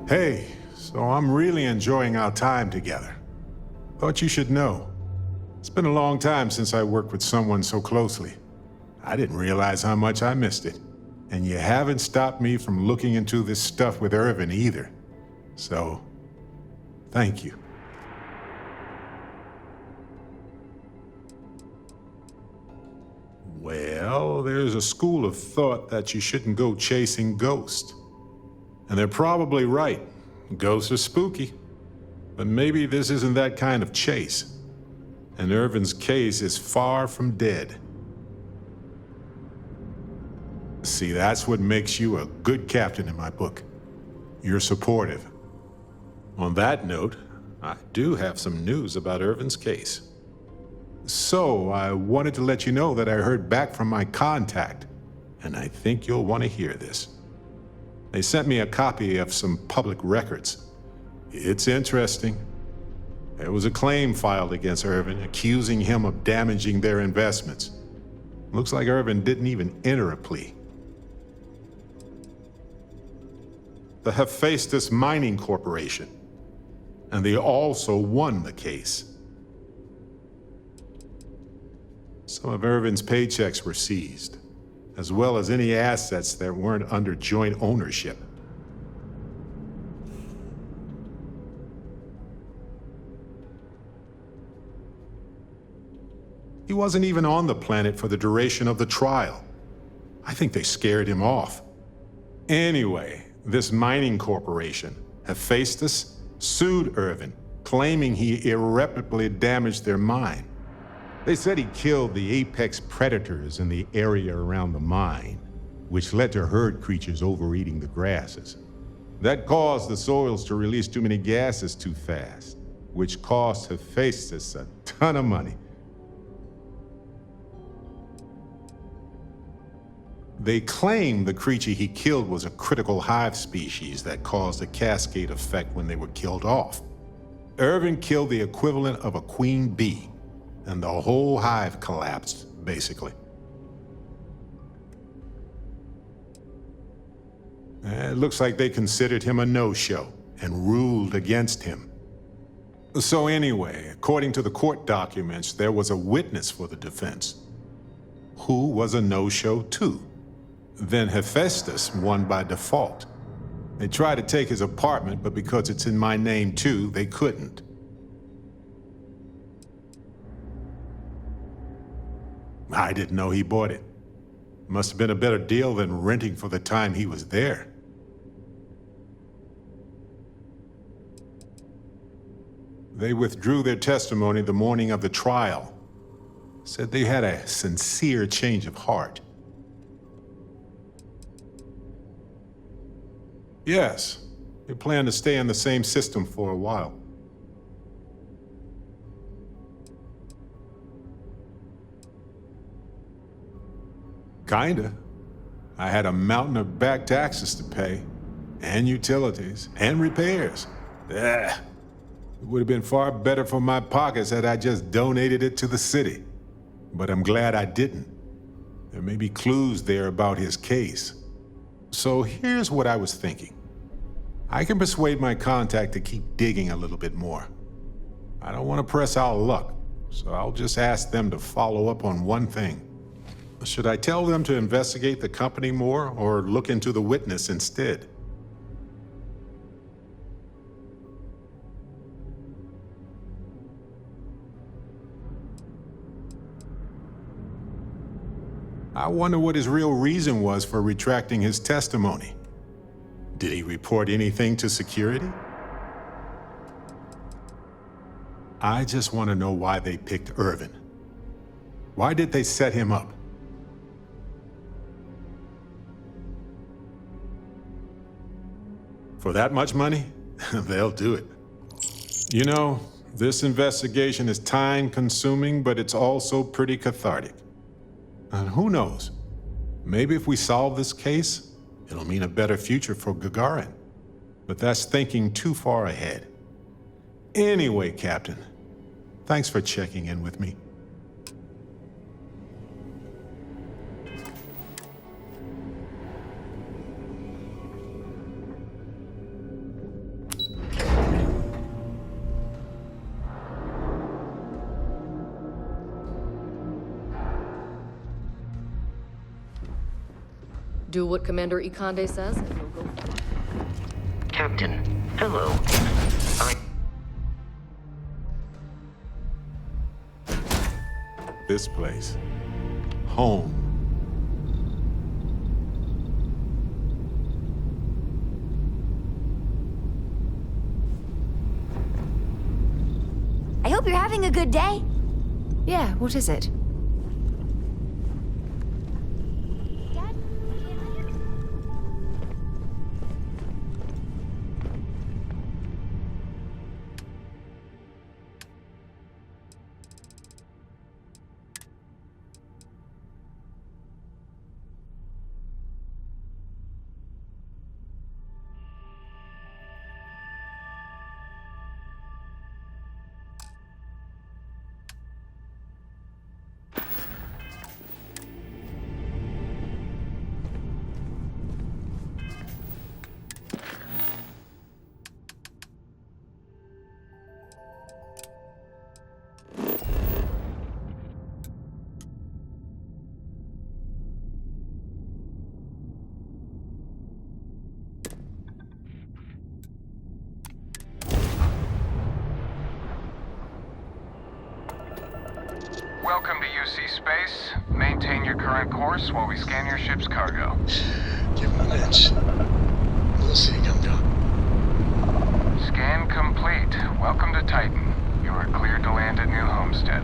Hey, so I'm really enjoying our time together. Thought you should know. It's been a long time since I worked with someone so closely. I didn't realize how much I missed it. And you haven't stopped me from looking into this stuff with Irvin either. So, thank you. Well, there's a school of thought that you shouldn't go chasing ghosts. And they're probably right. Ghosts are spooky. But maybe this isn't that kind of chase. And Irvin's case is far from dead. See, that's what makes you a good captain in my book. You're supportive. On that note, I do have some news about Irvin's case. So, I wanted to let you know that I heard back from my contact, and I think you'll want to hear this. They sent me a copy of some public records. It's interesting. There was a claim filed against Irvin, accusing him of damaging their investments. Looks like Irvin didn't even enter a plea. The Hephaestus Mining Corporation, and they also won the case. Some of Irvin's paychecks were seized, as well as any assets that weren't under joint ownership. He wasn't even on the planet for the duration of the trial. I think they scared him off. Anyway, this mining corporation, Hephaestus, sued Irvin, claiming he irreparably damaged their mine. They said he killed the apex predators in the area around the mine, which led to herd creatures overeating the grasses. That caused the soils to release too many gases too fast, which cost Hephaestus a ton of money. They claim the creature he killed was a critical hive species that caused a cascade effect when they were killed off. Irvin killed the equivalent of a queen bee, and the whole hive collapsed, basically. It looks like they considered him a no-show and ruled against him. So anyway, according to the court documents, there was a witness for the defense, who was a no-show too. Then Hephaestus won by default. They tried to take his apartment, but because it's in my name too, they couldn't. I didn't know he bought it. Must have been a better deal than renting for the time he was there. They withdrew their testimony the morning of the trial. Said they had a sincere change of heart. Yes, they plan to stay in the same system for a while. Kinda. I had a mountain of back taxes to pay, and utilities, and repairs. It would have been far better for my pockets had I just donated it to the city. But I'm glad I didn't. There may be clues there about his case. So here's what I was thinking. I can persuade my contact to keep digging a little bit more. I don't want to press our luck, so I'll just ask them to follow up on one thing. Should I tell them to investigate the company more or look into the witness instead? I wonder what his real reason was for retracting his testimony. Did he report anything to security? I just want to know why they picked Irvin. Why did they set him up? For that much money? They'll do it. You know, this investigation is time-consuming, but it's also pretty cathartic. And who knows? Maybe if we solve this case, it'll mean a better future for Gagarin. But that's thinking too far ahead. Anyway, Captain, thanks for checking in with me. Do what Commander Ikande says, and you'll go far. Captain, hello. This place. Home. I hope you're having a good day. Yeah, what is it? Dad, Welcome to UC Space. Maintain your current course while we scan your ship's cargo. Gibbonets. Musikanda. Scan complete. Welcome to Titan. You are cleared to land at New Homestead.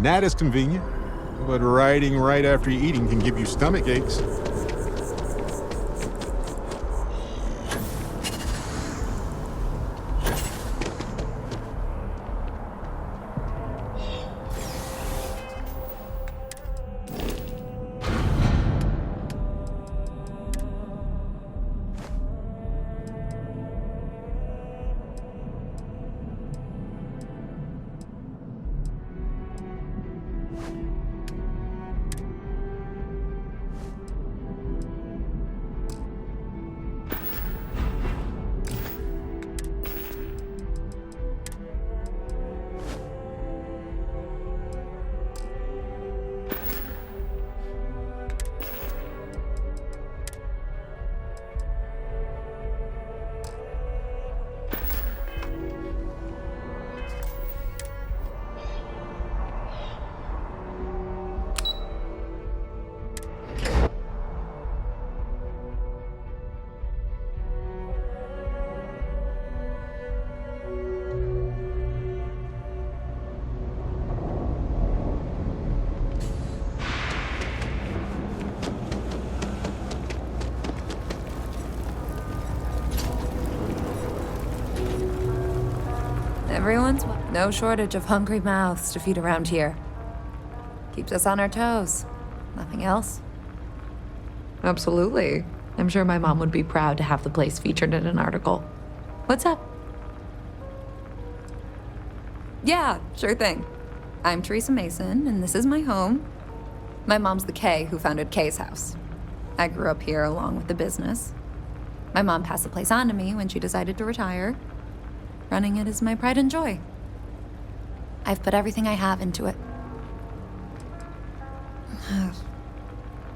That is convenient, but riding right after eating can give you stomach aches. Everyone's no shortage of hungry mouths to feed around here. Keeps us on our toes. Nothing else? Absolutely. I'm sure my mom would be proud to have the place featured in an article. What's up? Yeah, sure thing. I'm Teresa Mason, and this is my home. My mom's the Kay who founded Kay's house. I grew up here along with the business. My mom passed the place on to me when she decided to retire. Running it is my pride and joy. I've put everything I have into it.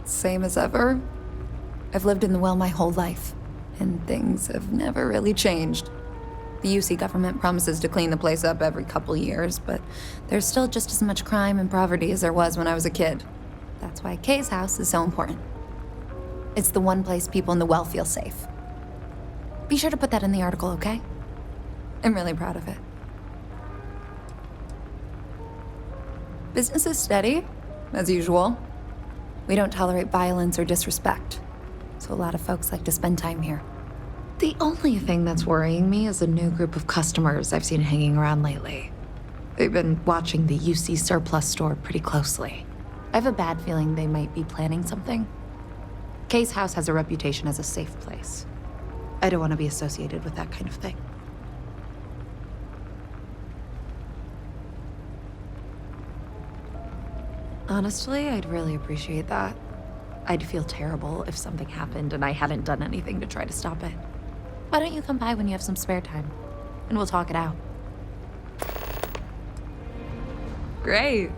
Same as ever. I've lived in the well my whole life, and things have never really changed. The UC government promises to clean the place up every couple years, but there's still just as much crime and poverty as there was when I was a kid. That's why Kay's house is so important. It's the one place people in the well feel safe. Be sure to put that in the article, okay? I'm really proud of it. Business is steady, as usual. We don't tolerate violence or disrespect, so a lot of folks like to spend time here. The only thing that's worrying me is a new group of customers I've seen hanging around lately. They've been watching the UC surplus store pretty closely. I have a bad feeling they might be planning something. Kay's house has a reputation as a safe place. I don't want to be associated with that kind of thing. Honestly, I'd really appreciate that. I'd feel terrible if something happened and I hadn't done anything to try to stop it. Why don't you come by when you have some spare time, and we'll talk it out. Great.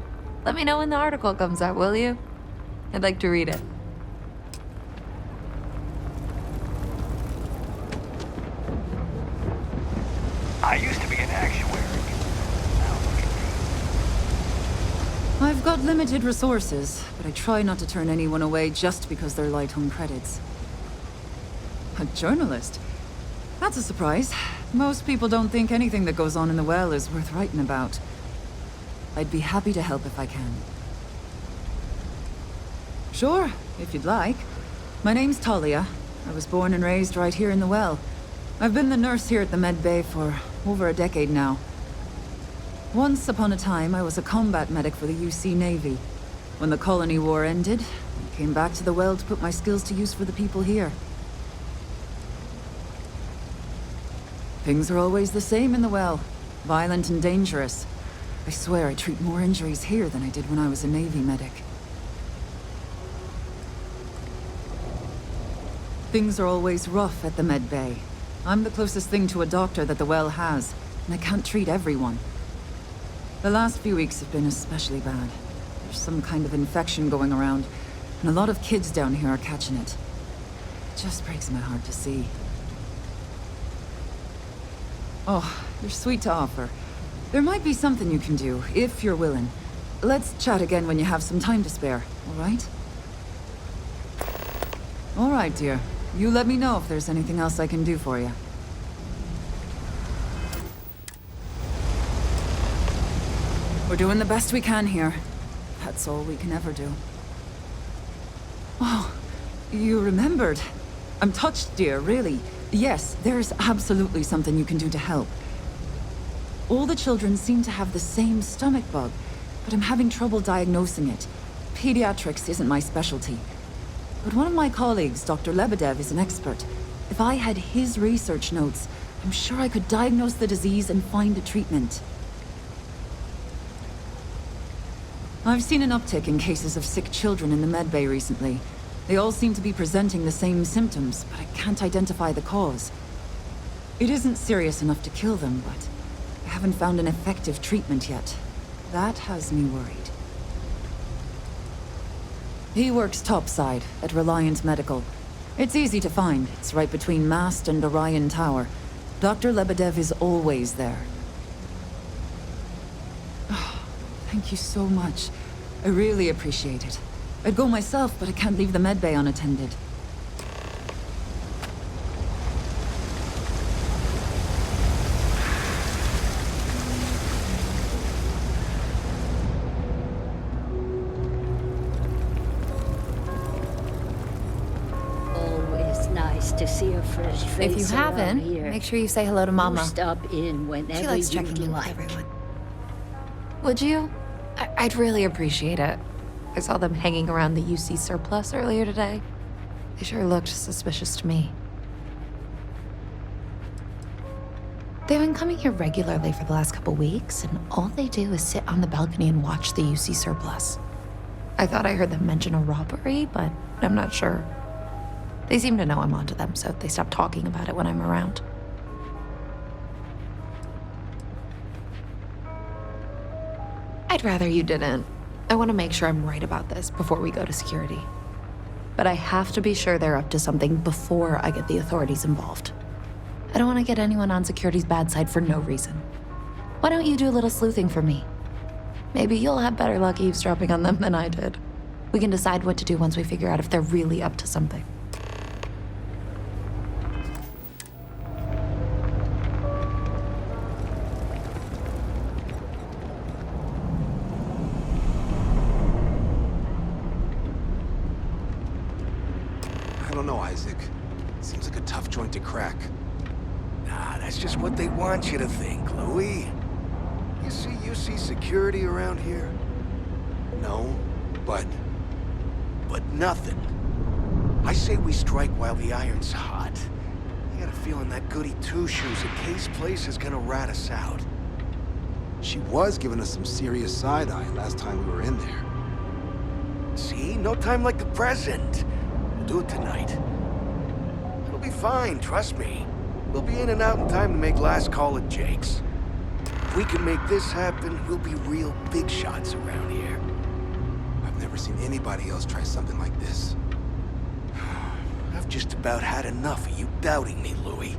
Let me know when the article comes out, will you? I'd like to read it. I used to be an actuary. Now look at me. I've got limited resources, but I try not to turn anyone away just because they're light on credits. A journalist? That's a surprise. Most people don't think anything that goes on in the well is worth writing about. I'd be happy to help if I can. Sure, if you'd like. My name's Talia. I was born and raised right here in the well. I've been the nurse here at the Med Bay for over a decade now. Once upon a time, I was a combat medic for the UC Navy. When the colony war ended, I came back to the well to put my skills to use for the people here. Things are always the same in the well. Violent and dangerous. I swear I treat more injuries here than I did when I was a Navy medic. Things are always rough at the Med Bay. I'm the closest thing to a doctor that the well has, and I can't treat everyone. The last few weeks have been especially bad. There's some kind of infection going around, and a lot of kids down here are catching it. It just breaks my heart to see. Oh, you're sweet to offer. There might be something you can do, if you're willing. Let's chat again when you have some time to spare, all right? All right, dear. You let me know if there's anything else I can do for you. We're doing the best we can here. That's all we can ever do. Oh, you remembered. I'm touched, dear, really. Yes, there's absolutely something you can do to help. All the children seem to have the same stomach bug, but I'm having trouble diagnosing it. Pediatrics isn't my specialty. But one of my colleagues, Dr. Lebedev, is an expert. If I had his research notes, I'm sure I could diagnose the disease and find a treatment. I've seen an uptick in cases of sick children in the Med Bay recently. They all seem to be presenting the same symptoms, but I can't identify the cause. It isn't serious enough to kill them, but I haven't found an effective treatment yet. That has me worried. He works topside at Reliant Medical. It's easy to find. It's right between Mast and Orion Tower. Dr. Lebedev is always there. Oh, thank you so much. I really appreciate it. I'd go myself, but I can't leave the Med Bay unattended. Always nice to see a fresh If face you around haven't, here. make sure you say hello to Mama. You stop in whenever She likes you'd checking in with like. everyone. Would you? I'd really appreciate it. I saw them hanging around the UC surplus earlier today. They sure looked suspicious to me. They've been coming here regularly for the last couple weeks, and all they do is sit on the balcony and watch the UC surplus. I thought I heard them mention a robbery, but I'm not sure. They seem to know I'm onto them, so they stop talking about it when I'm around. I'd rather you didn't. I want to make sure I'm right about this before we go to security. But I have to be sure they're up to something before I get the authorities involved. I don't want to get anyone on security's bad side for no reason. Why don't you do a little sleuthing for me? Maybe you'll have better luck eavesdropping on them than I did. We can decide what to do once we figure out if they're really up to something. I don't know, Isaac. Seems like a tough joint to crack. Nah, that's just what they want you to think, Louis. You see security around here? No, but... But nothing. I say we strike while the iron's hot. I got a feeling that goody two-shoes at Kay's place is gonna rat us out. She was giving us some serious side-eye last time we were in there. See? No time like the present. We'll do it tonight. It'll be fine, trust me. We'll be in and out in time to make last call at Jake's. If we can make this happen, we'll be real big shots around here. I've never seen anybody else try something like this. I've just about had enough of you doubting me, Louis.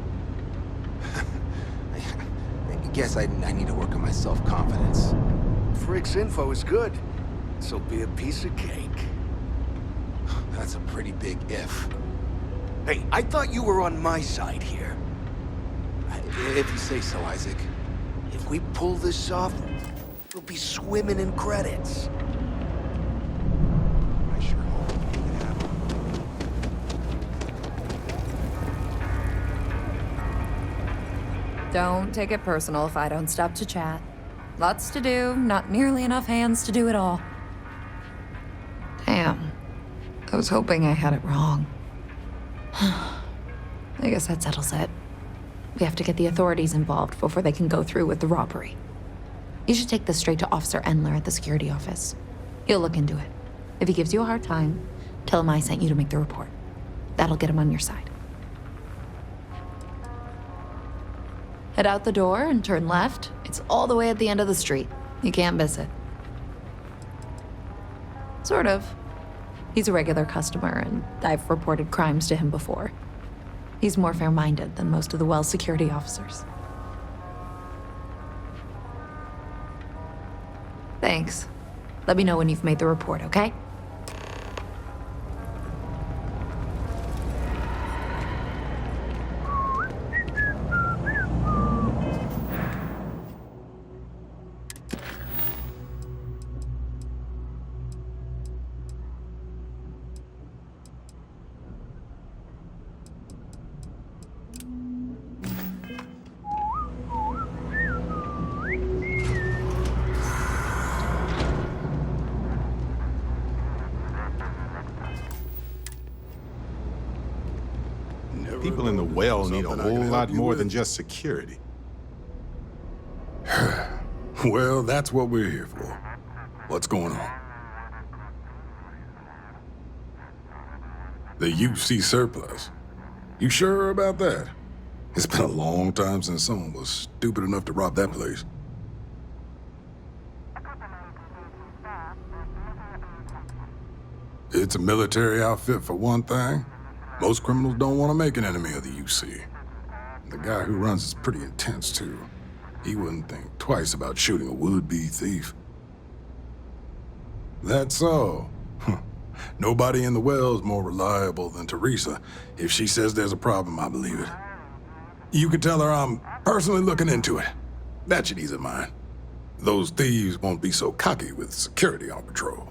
I guess I need to work on my self-confidence. Frick's info is good. This'll be a piece of cake. That's a pretty big if. Hey, I thought you were on my side here. If you say so, Isaac. If we pull this off, we'll be swimming in credits. I sure hope we can happen. Don't take it personal if I don't stop to chat. Lots to do, not nearly enough hands to do it all. Damn. I was hoping I had it wrong. I guess that settles it. We have to get the authorities involved before they can go through with the robbery. You should take this straight to Officer Endler at the security office. He'll look into it. If he gives you a hard time, tell him I sent you to make the report. That'll get him on your side. Head out the door and turn left. It's all the way at the end of the street. You can't miss it. Sort of. He's a regular customer, and I've reported crimes to him before. He's more fair-minded than most of the Wells security officers. Thanks. Let me know when you've made the report, okay? People in the well need a whole lot more than just security. Well, that's what we're here for. What's going on? The UC surplus. You sure about that? It's been a long time since someone was stupid enough to rob that place. It's a military outfit for one thing. Most criminals don't want to make an enemy of the UC. The guy who runs is pretty intense, too. He wouldn't think twice about shooting a would-be thief. That's so. Nobody in the well's more reliable than Teresa. If she says there's a problem, I believe it. You could tell her I'm personally looking into it. That should ease her mind. Those thieves won't be so cocky with security on patrol.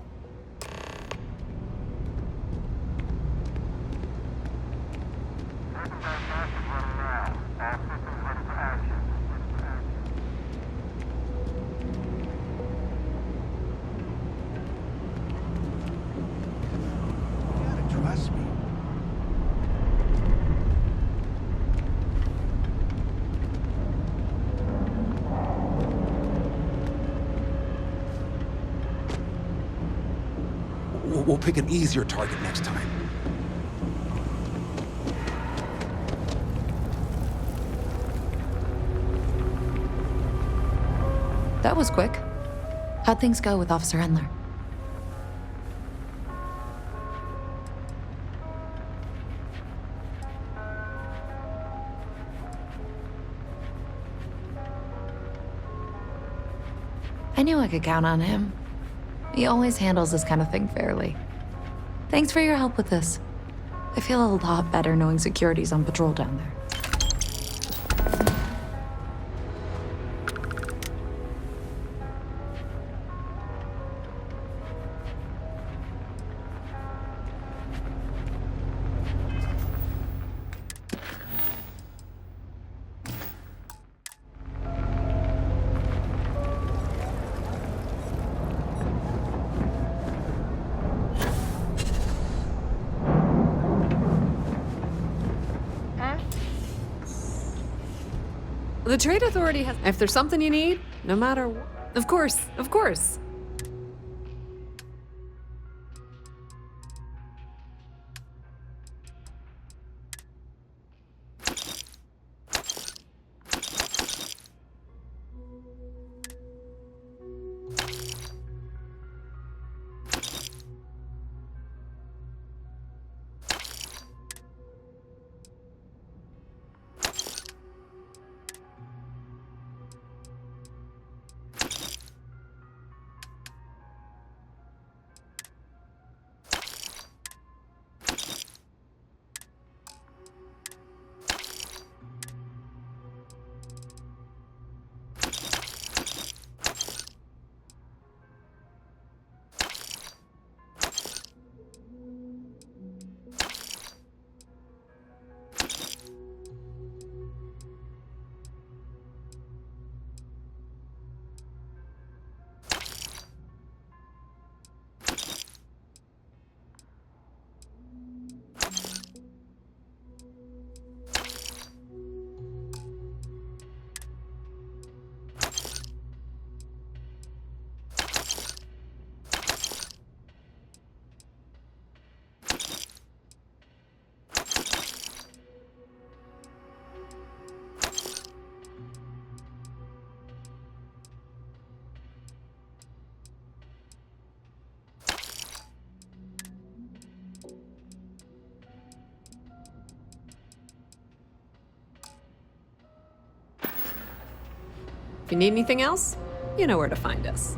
We'll pick an easier target next time. That was quick. How'd things go with Officer Endler? I knew I could count on him. He always handles this kind of thing fairly. Thanks for your help with this. I feel a lot better knowing security's on patrol down there. The Trade Authority has... If there's something you need, no matter what... Of course, of course. If you need anything else, you know where to find us.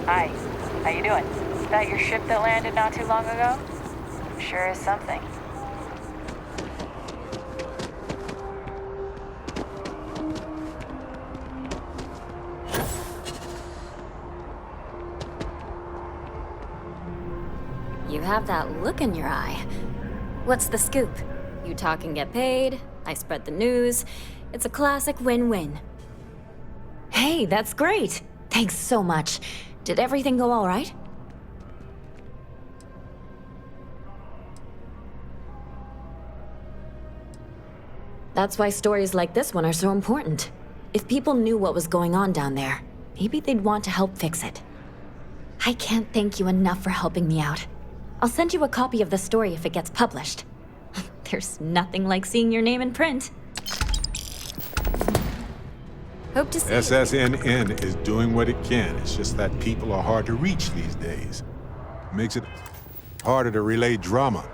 Hi, how you doing? That your ship that landed not too long ago? Sure is something. You have that look in your eye. What's the scoop? You talk and get paid, I spread the news. It's a classic win-win. Hey, that's great! Thanks so much. Did everything go all right? That's why stories like this one are so important. If people knew what was going on down there, maybe they'd want to help fix it. I can't thank you enough for helping me out. I'll send you a copy of the story if it gets published. There's nothing like seeing your name in print. Hope to see you. SSNN is doing what it can. It's just that people are hard to reach these days. Makes it harder to relay drama.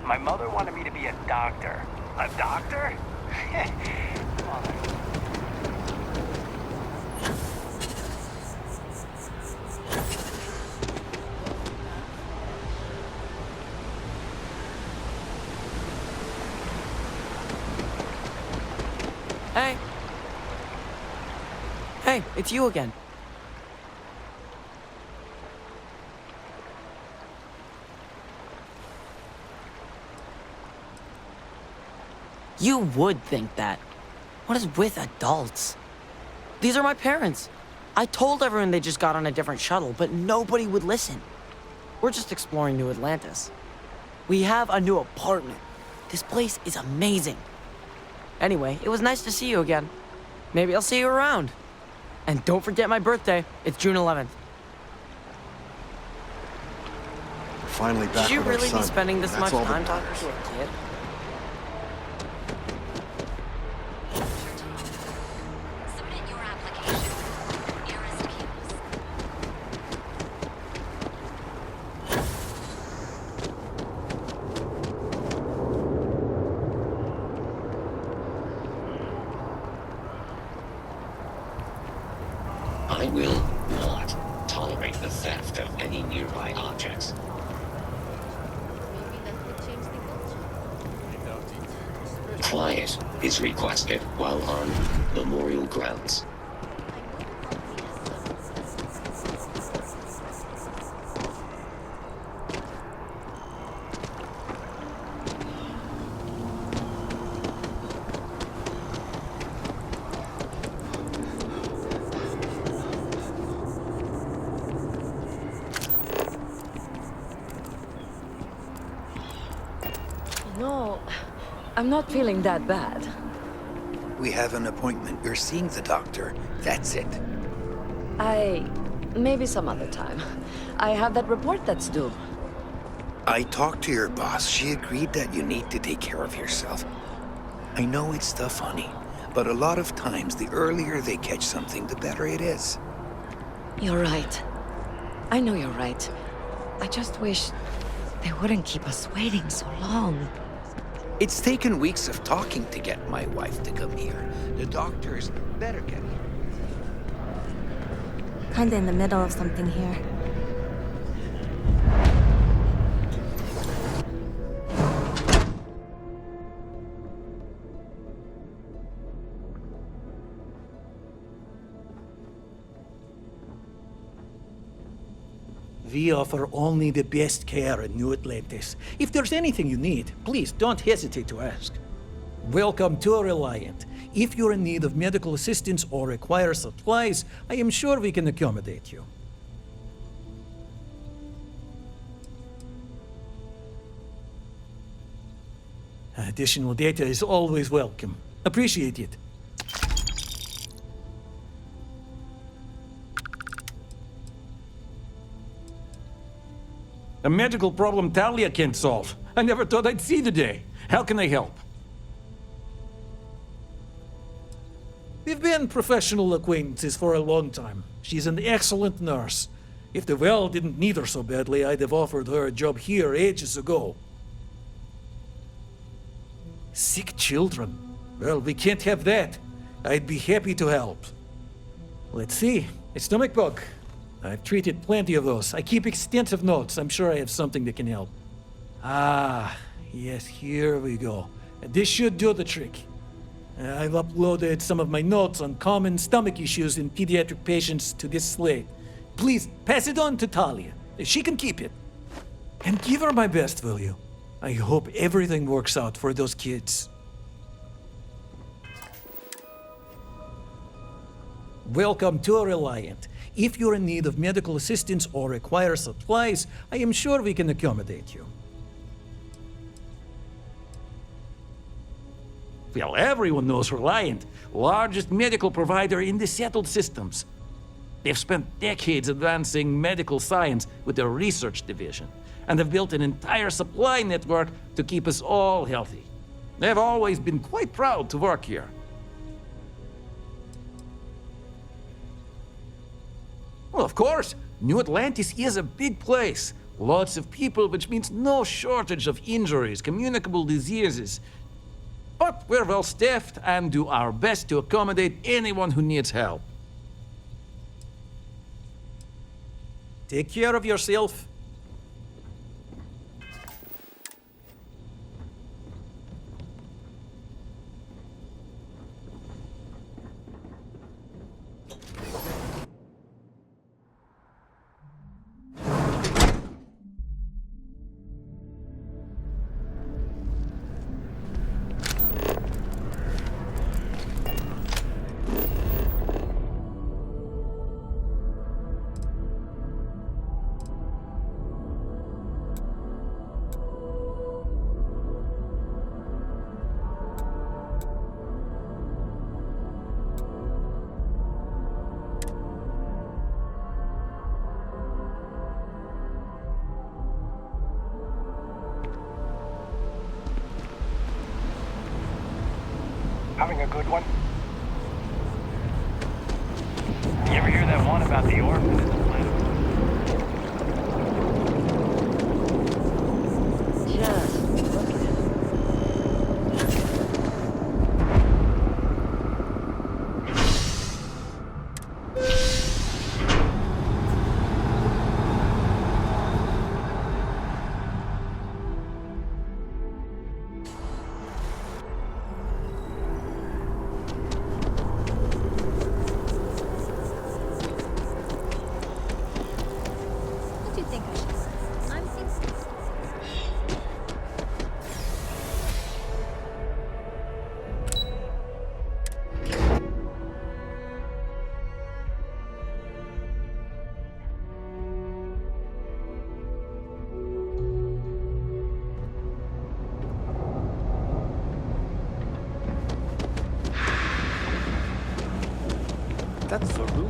My mother wanted me to be a doctor. A doctor? Mother. Hey. Hey, it's you again. You would think that. What is with adults? These are my parents. I told everyone they just got on a different shuttle, but nobody would listen. We're just exploring New Atlantis. We have a new apartment. This place is amazing. Anyway, it was nice to see you again. Maybe I'll see you around. And don't forget my birthday. It's June 11th. We're finally back Should you with our really son. be spending this That's much all that time talking matters. to a kid? Submit your application. Nearest queues. I will not tolerate the theft of any nearby objects. Quiet is requested while on memorial grounds. No, I'm not feeling that bad. We have an appointment. You're seeing the doctor. That's it. Maybe some other time. I have that report that's due. I talked to your boss. She agreed that you need to take care of yourself. I know it's tough, honey, but a lot of times the earlier they catch something, the better it is. You're right. I know you're right. I just wish they wouldn't keep us waiting so long. It's taken weeks of talking to get my wife to come here. The doctors better get here. Kinda in the middle of something here. We offer only the best care in New Atlantis. If there's anything you need, please don't hesitate to ask. Welcome to Reliant. If you're in need of medical assistance or require supplies, I am sure we can accommodate you. Additional data is always welcome. Appreciate it. A medical problem Talia can't solve. I never thought I'd see the day. How can I help? We've been professional acquaintances for a long time. She's an excellent nurse. If the well didn't need her so badly, I'd have offered her a job here ages ago. Sick children. Well, we can't have that. I'd be happy to help. Let's see. A stomach bug. I've treated plenty of those. I keep extensive notes. I'm sure I have something that can help. Ah, yes, here we go. This should do the trick. I've uploaded some of my notes on common stomach issues in pediatric patients to this slate. Please, pass it on to Talia. She can keep it. And give her my best, will you? I hope everything works out for those kids. Welcome to Reliant. If you're in need of medical assistance or require supplies, I am sure we can accommodate you. Well, everyone knows Reliant, largest medical provider in the settled systems. They've spent decades advancing medical science with their research division, and have built an entire supply network to keep us all healthy. They've always been quite proud to work here. Well, of course, New Atlantis is a big place. Lots of people, which means no shortage of injuries, communicable diseases. But we're well staffed and do our best to accommodate anyone who needs help. Take care of yourself. Having a good one? You ever hear that one about the orphan in the planet? Just look at it. What do you think I should say? I'm thinking. That's so rude.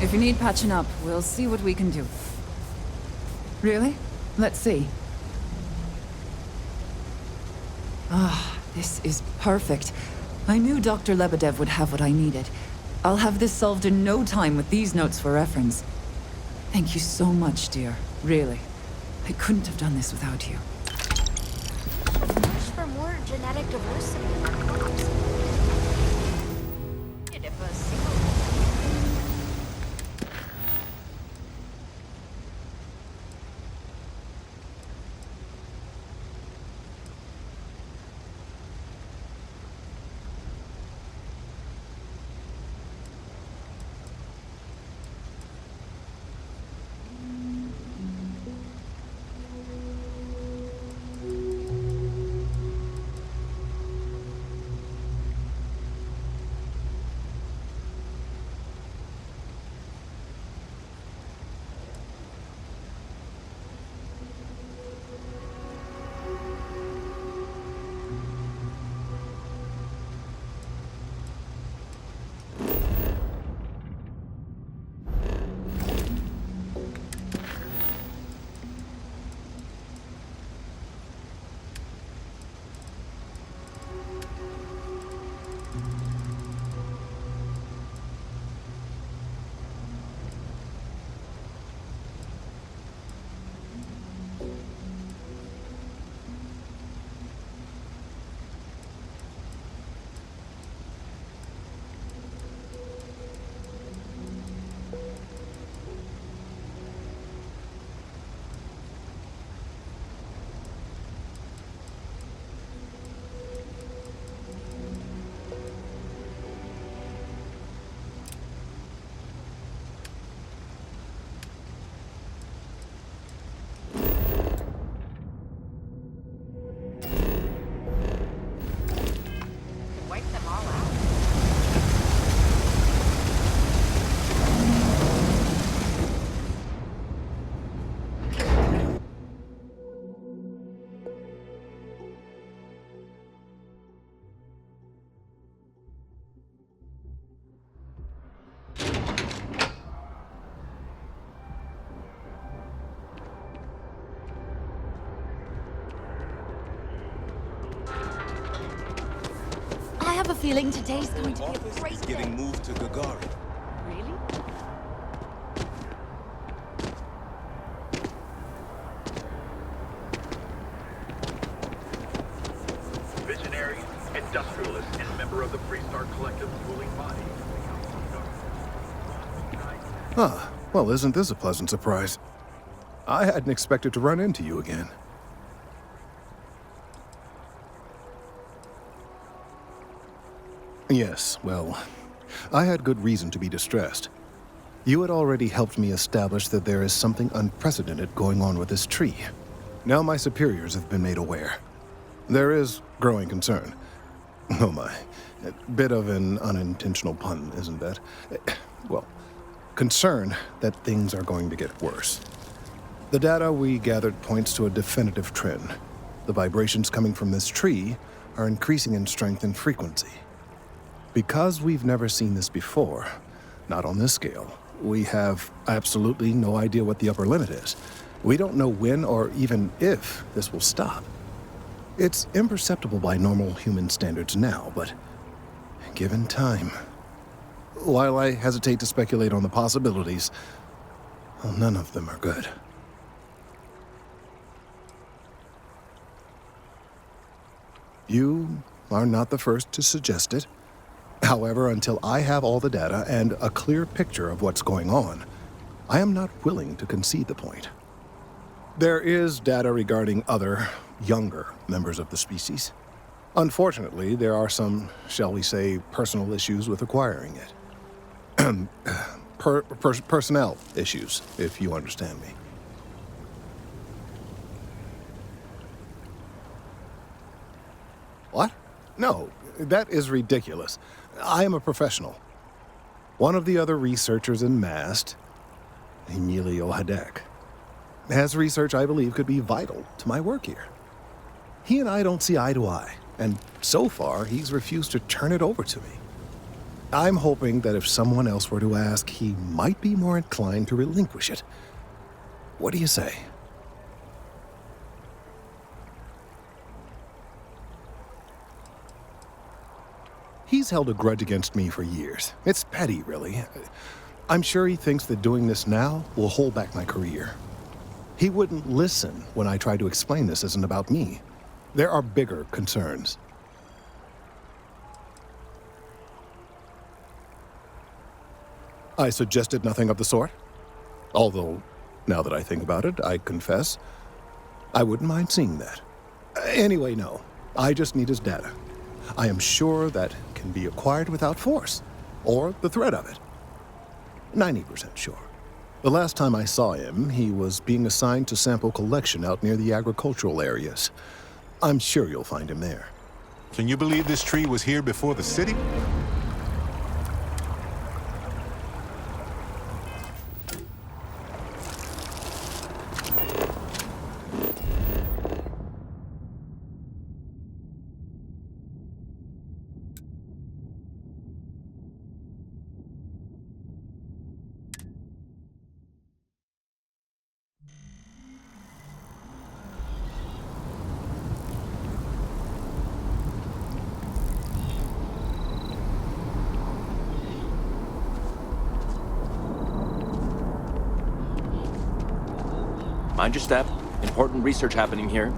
If you need patching up, we'll see what we can do. Really? Let's see. Ah, this is perfect. I knew Dr. Lebedev would have what I needed. I'll have this solved in no time with these notes for reference. Thank you so much, dear. Really. I couldn't have done this without you. Push for more genetic diversity in our crops. If a single have a feeling today's going to be a great day. Getting moved to Gagarin. Really? Visionary, industrialist, and member of the Freestar Collective's ruling body. Huh. Well, isn't this a pleasant surprise? I hadn't expected to run into you again. Yes, well, I had good reason to be distressed. You had already helped me establish that there is something unprecedented going on with this tree. Now my superiors have been made aware. There is growing concern. Oh my, a bit of an unintentional pun, isn't that? Well, concern that things are going to get worse. The data we gathered points to a definitive trend. The vibrations coming from this tree are increasing in strength and frequency. Because we've never seen this before, not on this scale, we have absolutely no idea what the upper limit is. We don't know when or even if this will stop. It's imperceptible by normal human standards now, but given time. While I hesitate to speculate on the possibilities, well, none of them are good. You are not the first to suggest it. However, until I have all the data and a clear picture of what's going on, I am not willing to concede the point. There is data regarding other, younger members of the species. Unfortunately, there are some, shall we say, personal issues with acquiring it. Personnel issues, if you understand me. What? No, that is ridiculous. I am a professional. One of the other researchers in MAST, Emilio Hadek, has research I believe could be vital to my work here. He and I don't see eye to eye, and so far he's refused to turn it over to me. I'm hoping that if someone else were to ask, he might be more inclined to relinquish it. What do you say? He's held a grudge against me for years. It's petty, really. I'm sure he thinks that doing this now will hold back my career. He wouldn't listen when I tried to explain this isn't about me. There are bigger concerns. I suggested nothing of the sort. Although, now that I think about it, I confess, I wouldn't mind seeing that. Anyway, no. I just need his data. I am sure that can be acquired without force, or the threat of it. 90% sure. The last time I saw him, he was being assigned to sample collection out near the agricultural areas. I'm sure you'll find him there. Can you believe this tree was here before the city? Mind your step. Important research happening here.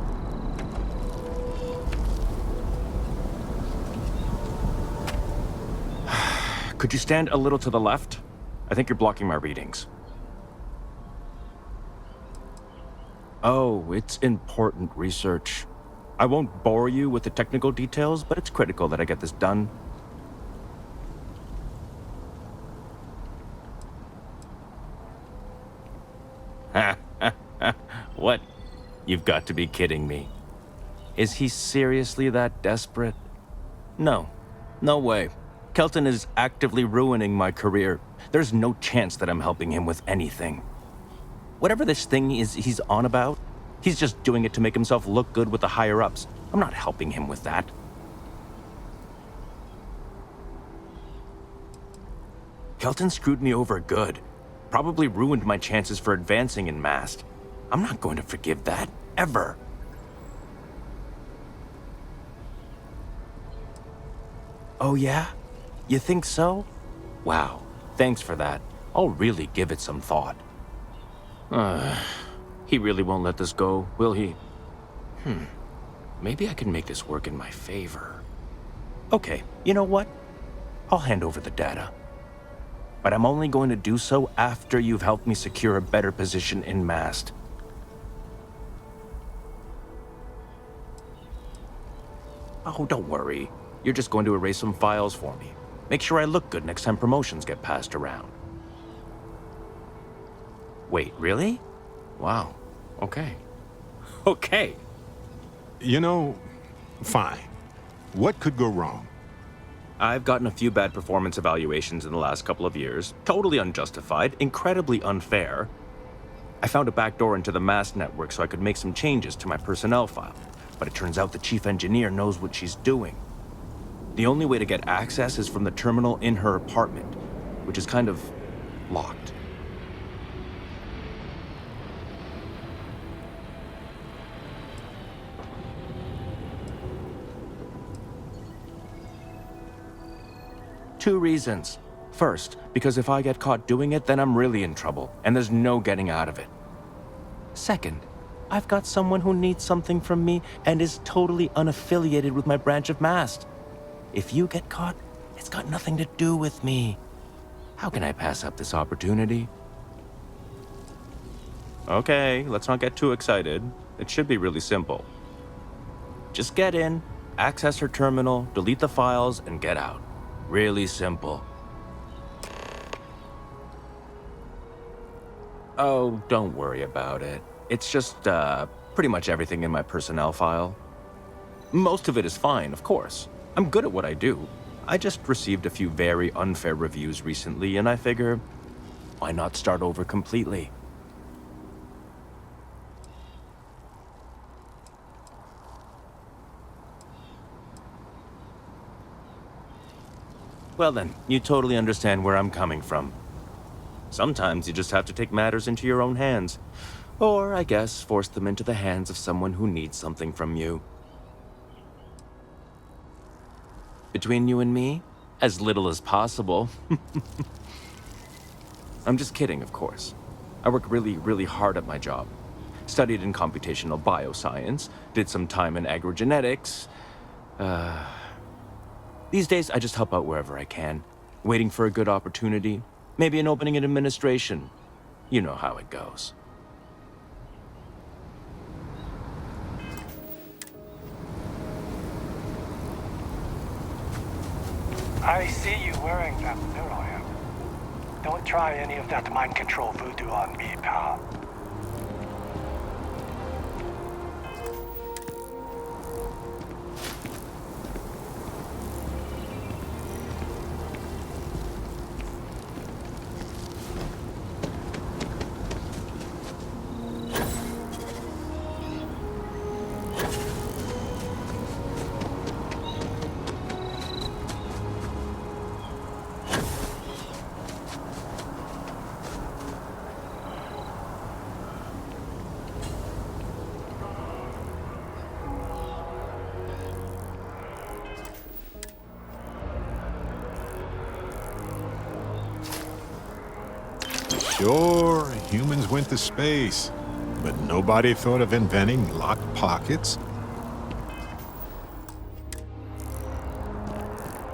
Could you stand a little to the left? I think you're blocking my readings. Oh, it's important research. I won't bore you with the technical details, but it's critical that I get this done. What? You've got to be kidding me. Is he seriously that desperate? No. No way. Kelton is actively ruining my career. There's no chance that I'm helping him with anything. Whatever this thing is he's on about, he's just doing it to make himself look good with the higher-ups. I'm not helping him with that. Kelton screwed me over good. Probably ruined my chances for advancing in MAST. I'm not going to forgive that, ever. Oh yeah? You think so? Wow, thanks for that. I'll really give it some thought. He really won't let this go, will he? Maybe I can make this work in my favor. Okay, you know what? I'll hand over the data. But I'm only going to do so after you've helped me secure a better position in Mast. Oh, don't worry. You're just going to erase some files for me. Make sure I look good next time promotions get passed around. Wait, really? Wow. Okay. Okay. You know, fine. What could go wrong? I've gotten a few bad performance evaluations in the last couple of years. Totally unjustified, incredibly unfair. I found a backdoor into the Mast network so I could make some changes to my personnel file. But it turns out the chief engineer knows what she's doing. The only way to get access is from the terminal in her apartment, which is kind of locked. Two reasons. First, because if I get caught doing it, then I'm really in trouble, and there's no getting out of it. Second, I've got someone who needs something from me and is totally unaffiliated with my branch of Mast. If you get caught, it's got nothing to do with me. How can I pass up this opportunity? Okay, let's not get too excited. It should be really simple. Just get in, access her terminal, delete the files, and get out. Really simple. Oh, don't worry about it. It's just, pretty much everything in my personnel file. Most of it is fine, of course. I'm good at what I do. I just received a few very unfair reviews recently, and I figure, why not start over completely? Well then, you totally understand where I'm coming from. Sometimes you just have to take matters into your own hands. Or, I guess, force them into the hands of someone who needs something from you. Between you and me, as little as possible. I'm just kidding, of course. I work really, really hard at my job. Studied in computational bioscience, did some time in agrogenetics. These days, I just help out wherever I can, waiting for a good opportunity, maybe an opening in administration. You know how it goes. I see you wearing that pseudonym. Don't try any of that mind control voodoo on me, pal. Sure, humans went to space, but nobody thought of inventing locked pockets.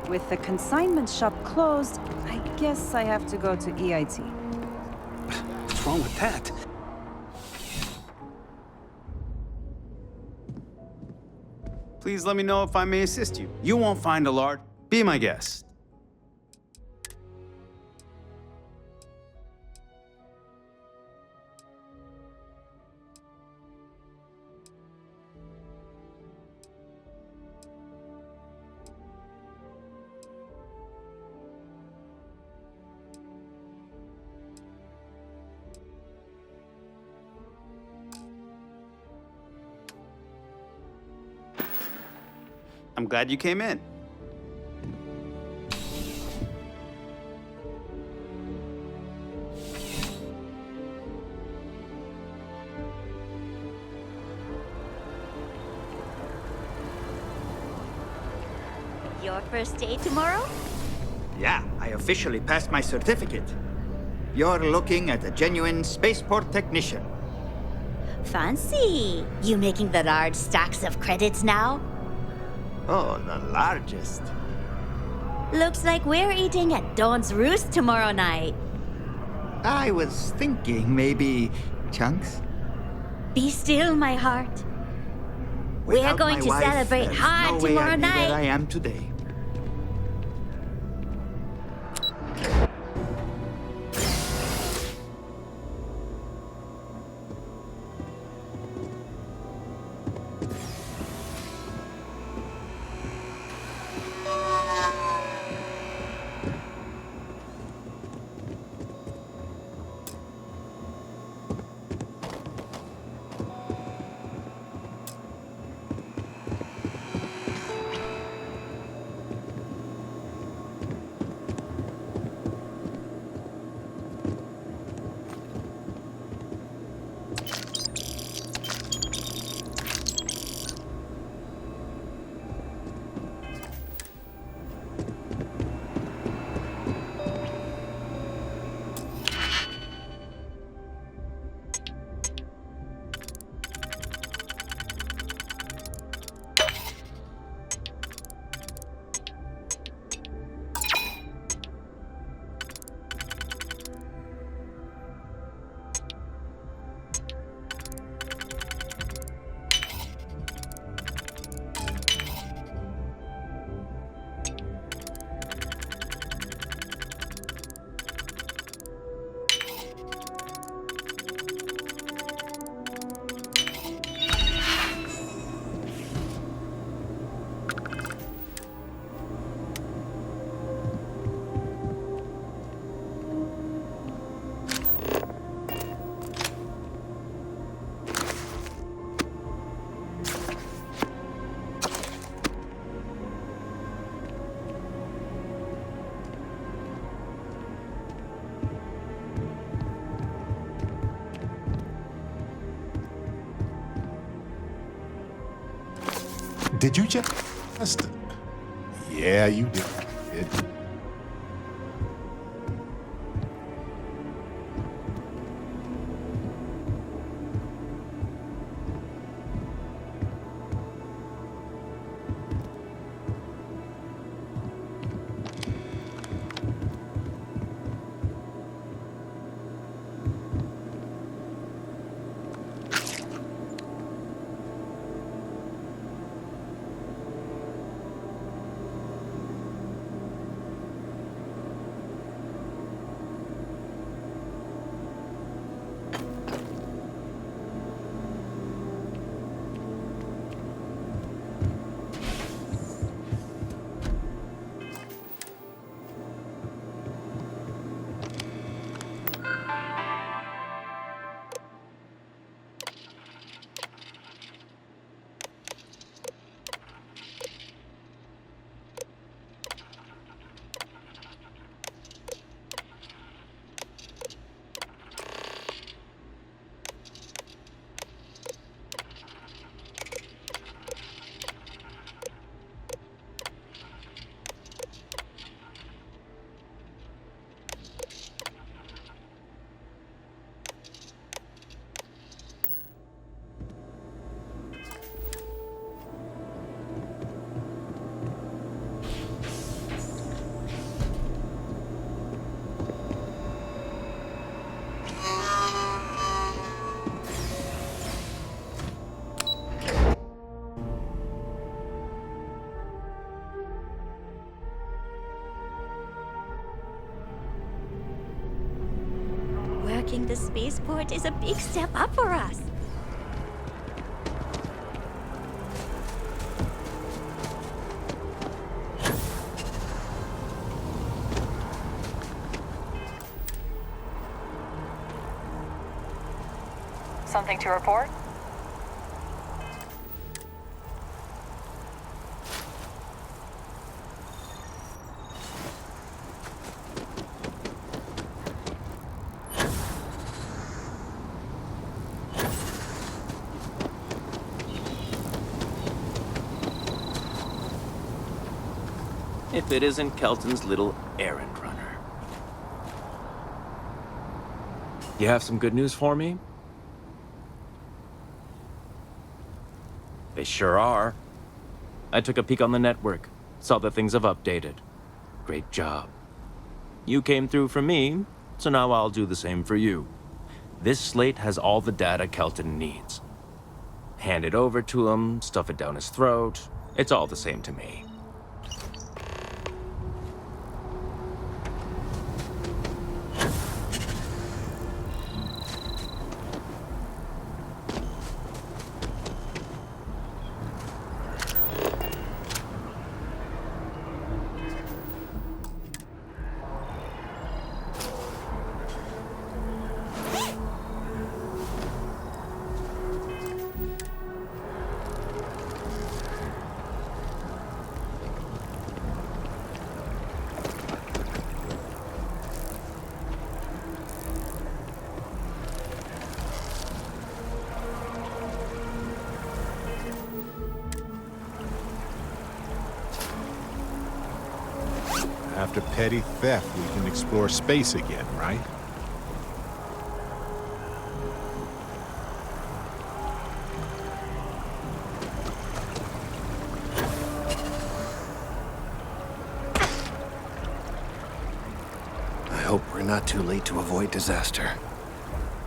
With the consignment shop closed, I guess I have to go to EIT. What's wrong with that? Please let me know if I may assist you. You won't find a lard. Be my guest. I'm glad you came in. your first day tomorrow? Yeah, I officially passed my certificate. You're looking at a genuine spaceport technician. Fancy. You making the large stacks of credits now? Oh, the largest. Looks like we're eating at Dawn's Roost tomorrow night. I was thinking maybe chunks. Be still, my heart. We're Without going my to wife, celebrate there's hard no way tomorrow I'd be night. where I am today. Did you just... Yeah, you did. Working the spaceport is a big step up for us. Something to report? if it isn't Kelton's little errand runner. You have some good news for me? They sure are. I took a peek on the network, saw that things have updated. Great job. You came through for me, so now I'll do the same for you. This slate has all the data Kelton needs. Hand it over to him, stuff it down his throat. It's all the same to me. After petty theft, we can explore space again, right? I hope we're not too late to avoid disaster.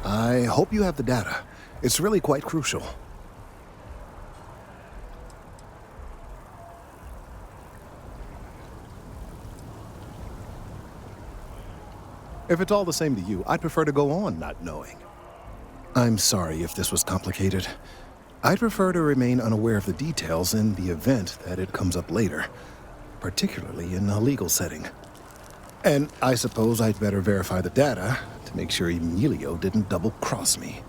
I hope you have the data. It's really quite crucial. If it's all the same to you, I'd prefer to go on not knowing. I'm sorry if this was complicated. I'd prefer to remain unaware of the details in the event that it comes up later, particularly in a legal setting. And I suppose I'd better verify the data to make sure Emilio didn't double-cross me.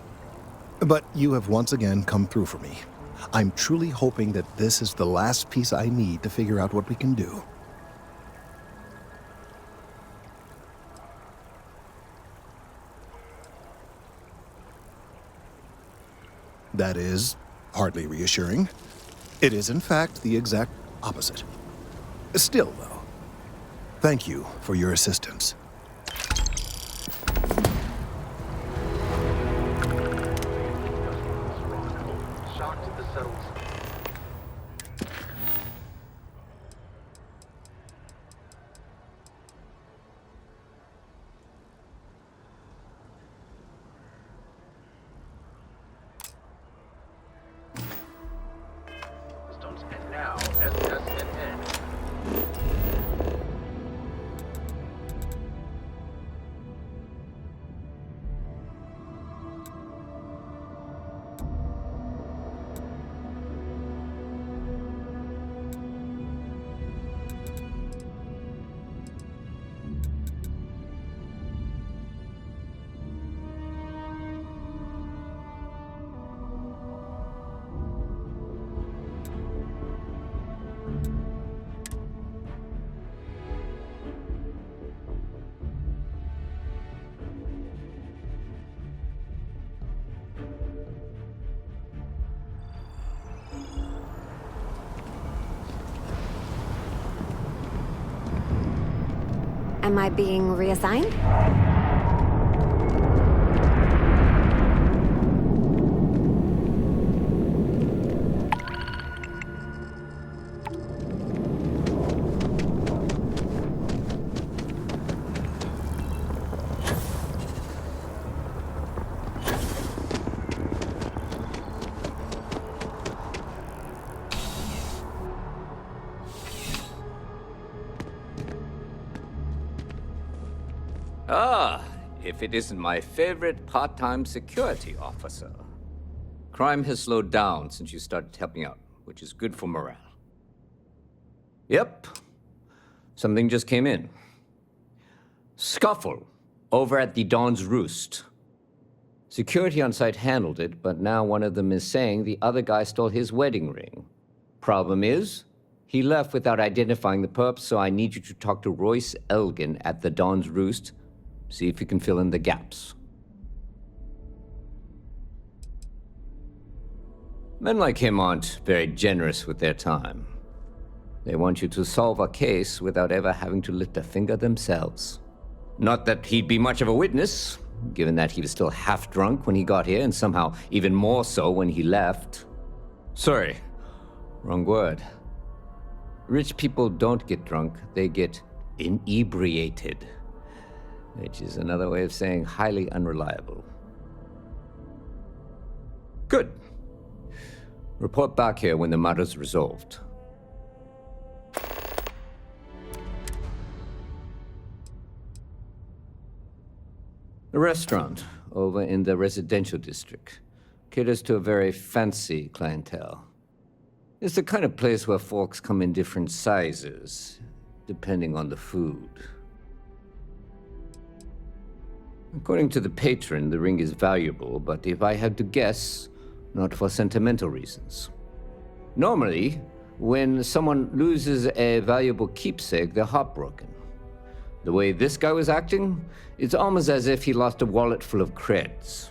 But you have once again come through for me. I'm truly hoping that this is the last piece I need to figure out what we can do. That is hardly reassuring. It is, in fact, the exact opposite. Still, though, thank you for your assistance. Shocked at the settles. And now, SSNN. Am I being reassigned? Ah, if it isn't my favorite part-time security officer. Crime has slowed down since you started helping out, which is good for morale. Yep. Something just came in. Scuffle over at the Dawn's Roost. Security on site handled it, but now one of them is saying the other guy stole his wedding ring. Problem is, he left without identifying the perp, so I need you to talk to Royce Elgin at the Dawn's Roost. See if you can fill in the gaps. Men like him aren't very generous with their time. They want you to solve a case without ever having to lift a finger themselves. Not that he'd be much of a witness, given that he was still half drunk when he got here, and somehow even more so when he left. Sorry, wrong word. Rich people don't get drunk, they get inebriated, which is another way of saying highly unreliable. Good. Report back here when the matter's resolved. A restaurant over in the residential district caters to a very fancy clientele. It's the kind of place where folks come in different sizes, depending on the food. According to the patron, the ring is valuable, but if I had to guess, not for sentimental reasons. Normally, when someone loses a valuable keepsake, they're heartbroken. The way this guy was acting, it's almost as if he lost a wallet full of creds.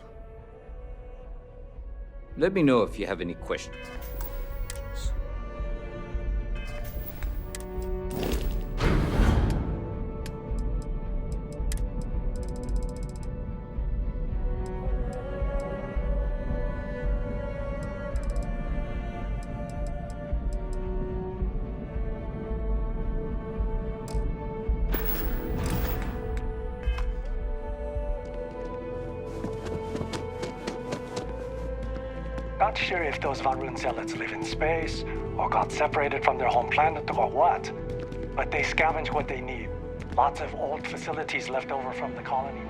Let me know if you have any questions. Not sure if those Varun zealots live in space, or got separated from their home planet, or what. But they scavenge what they need. Lots of old facilities left over from the colony war.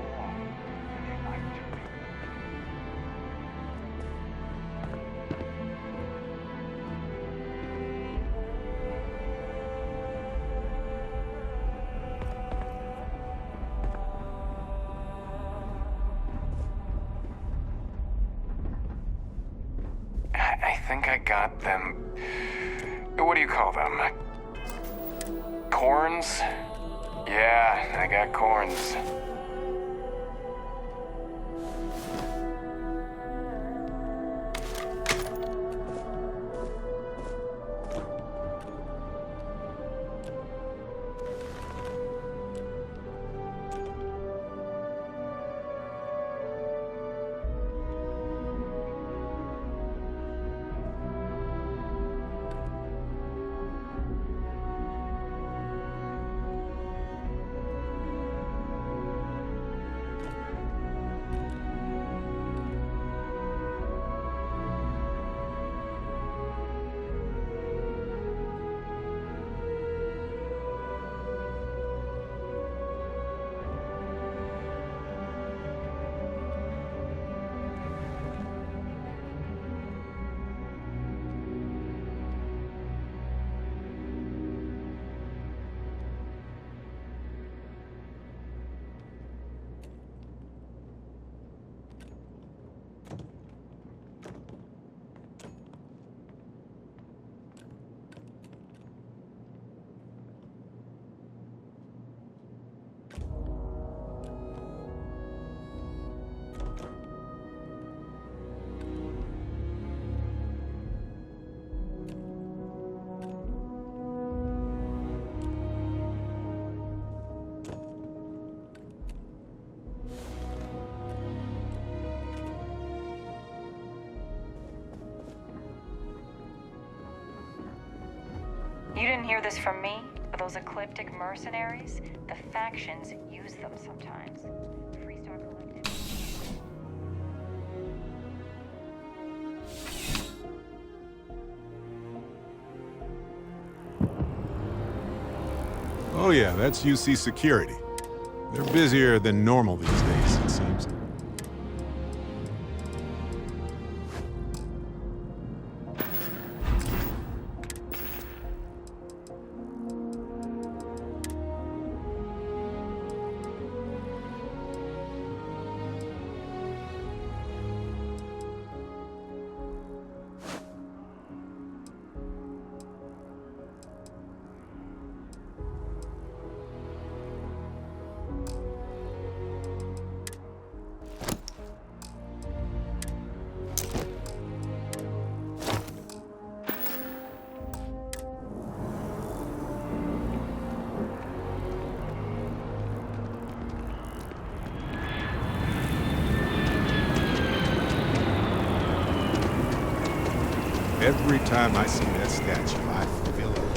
I think I got them. What do you call them? Corns? Yeah, I got corns. You didn't hear this from me, but those ecliptic mercenaries, the factions use them sometimes. Freestar Collective. Oh yeah, that's UC Security. They're busier than normal these days, it seems. Every time I see that statue, I feel it.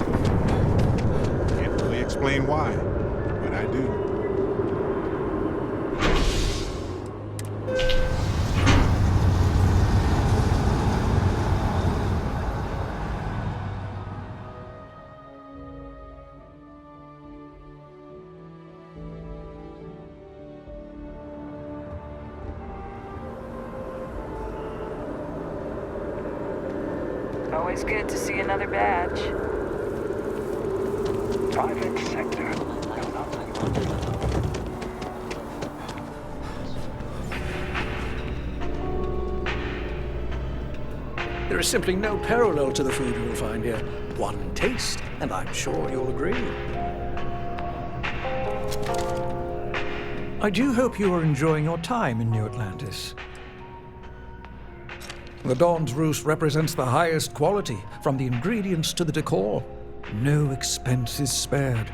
Can't really explain why, but I do. Always good to see another badge. Private sector. There is simply no parallel to the food you will find here. One taste, and I'm sure you'll agree. I do hope you are enjoying your time in New Atlantis. The Dawn's Roost represents the highest quality, from the ingredients to the decor. No expense is spared.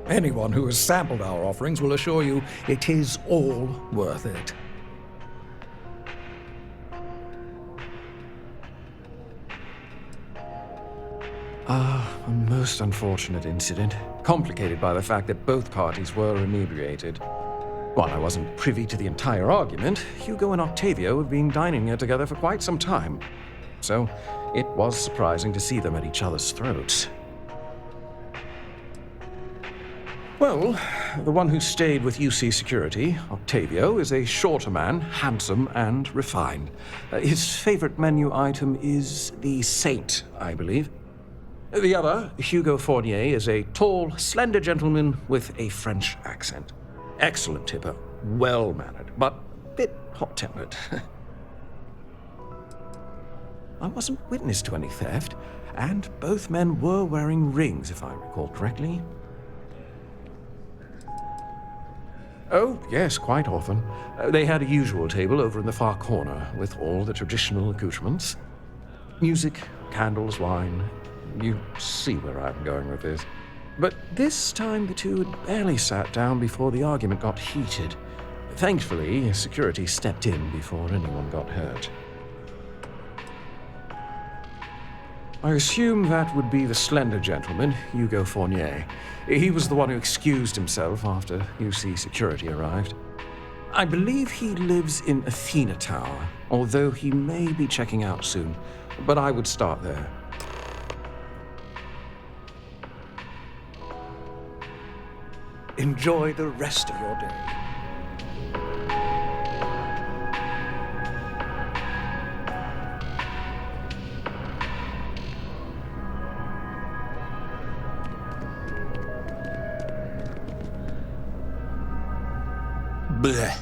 Anyone who has sampled our offerings will assure you it is all worth it. A most unfortunate incident, complicated by the fact that both parties were inebriated. While I wasn't privy to the entire argument, Hugo and Octavio have been dining here together for quite some time. So, it was surprising to see them at each other's throats. Well, the one who stayed with UC Security, Octavio, is a shorter man, handsome and refined. His favorite menu item is the Saint, I believe. The other, Hugo Fournier, is a tall, slender gentleman with a French accent. Excellent tipper, well-mannered, but a bit hot-tempered. I wasn't witness to any theft, and both men were wearing rings, if I recall correctly. Oh, yes, quite often. They had a usual table over in the far corner, with all the traditional accoutrements. Music, candles, wine. You see where I'm going with this. But this time the two had barely sat down before the argument got heated. Thankfully, security stepped in before anyone got hurt. I assume that would be the slender gentleman, Hugo Fournier. He was the one who excused himself after UC Security arrived. I believe he lives in Athena Tower, although he may be checking out soon. But I would start there. Enjoy the rest of your day. Bleh.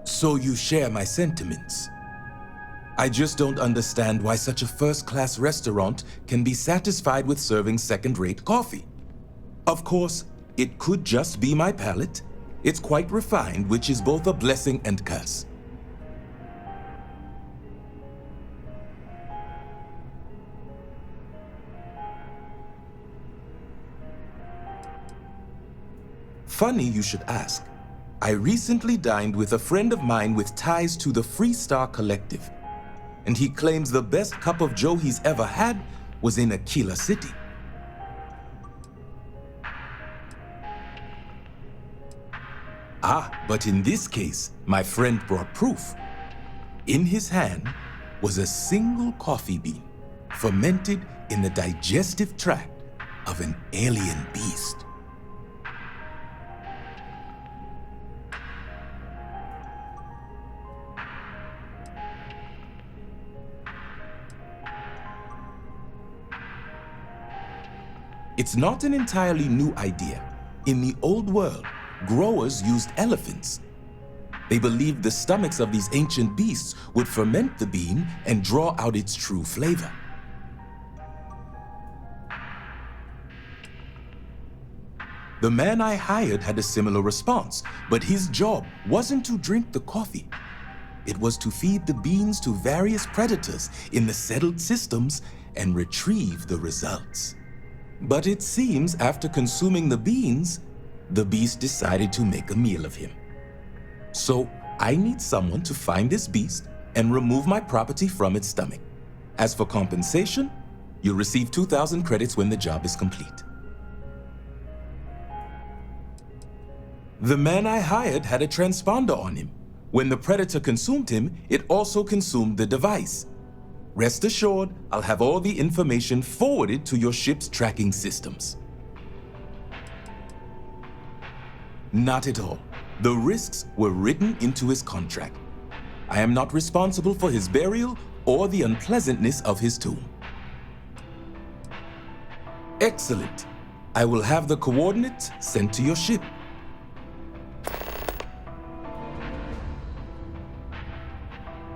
So you share my sentiments. I just don't understand why such a first-class restaurant can be satisfied with serving second-rate coffee. Of course, it could just be my palate. It's quite refined, which is both a blessing and curse. Funny you should ask. I recently dined with a friend of mine with ties to the Freestar Collective, and he claims the best cup of joe he's ever had was in Aquila City. But in this case, my friend brought proof. In his hand was a single coffee bean, fermented in the digestive tract of an alien beast. It's not an entirely new idea. In the old world, growers used elephants. They believed the stomachs of these ancient beasts would ferment the bean and draw out its true flavor. The man I hired had a similar response, but his job wasn't to drink the coffee. It was to feed the beans to various predators in the settled systems and retrieve the results. But it seems after consuming the beans, the beast decided to make a meal of him. So I need someone to find this beast and remove my property from its stomach. As for compensation, you'll receive 2,000 credits when the job is complete. The man I hired had a transponder on him. When the predator consumed him, it also consumed the device. Rest assured, I'll have all the information forwarded to your ship's tracking systems. Not at all. The risks were written into his contract. I am not responsible for his burial or the unpleasantness of his tomb. Excellent. I will have the coordinates sent to your ship.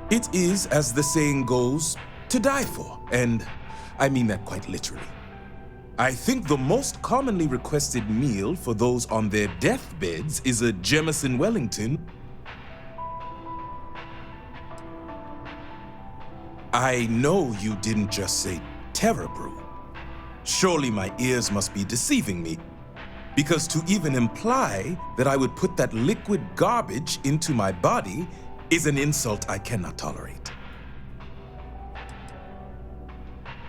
It is, as the saying goes, to die for, and I mean that quite literally. I think the most commonly requested meal for those on their deathbeds is a Jemison Wellington. I know you didn't just say terror brew. Surely my ears must be deceiving me, because to even imply that I would put that liquid garbage into my body is an insult I cannot tolerate.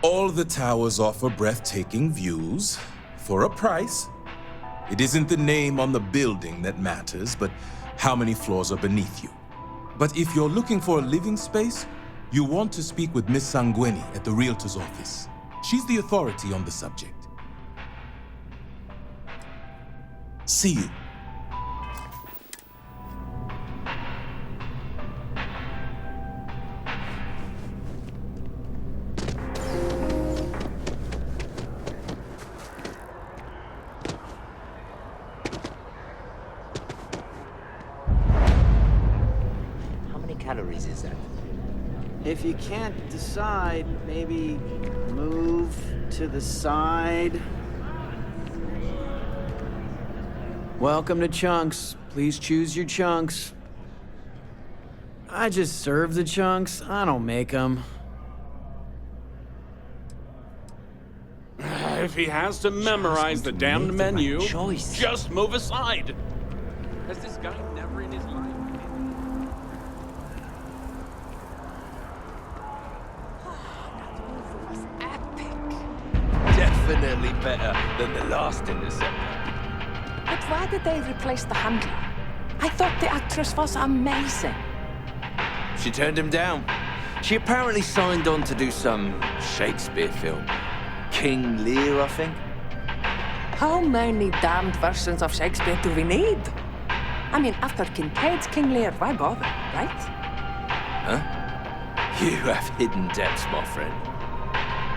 All the towers offer breathtaking views for a price. It isn't the name on the building that matters, but how many floors are beneath you. But if you're looking for a living space, you want to speak with Miss Sanguini at the Realtor's office. She's the authority on the subject. See you. Calories is that? If you can't decide, maybe move to the side. Welcome to Chunks. Please choose your chunks. I just serve the chunks. I don't make them. If he has to memorize the damned menu, just move aside. Has this guy never in his life... Definitely better than the last interceptor. But why did they replace the handler? I thought the actress was amazing. She turned him down. She apparently signed on to do some Shakespeare film. King Lear, I think. How many damned versions of Shakespeare do we need? I mean, after Kincaid's King Lear, why bother, right? Huh? You have hidden depths, my friend.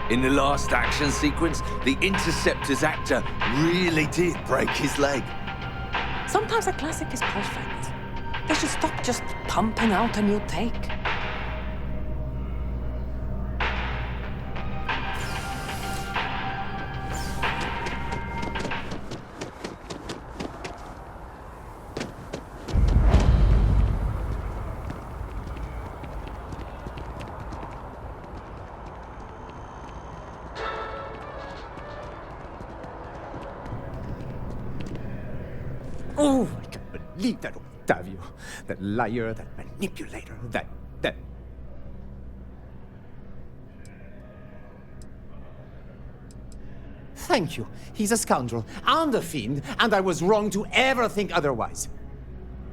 In the last action sequence, the Interceptor's actor really did break his leg. Sometimes a classic is perfect. They should stop just pumping out a new take. Oh, I can't believe that Octavio. That liar, that manipulator, that... Thank you. He's a scoundrel and a fiend, and I was wrong to ever think otherwise.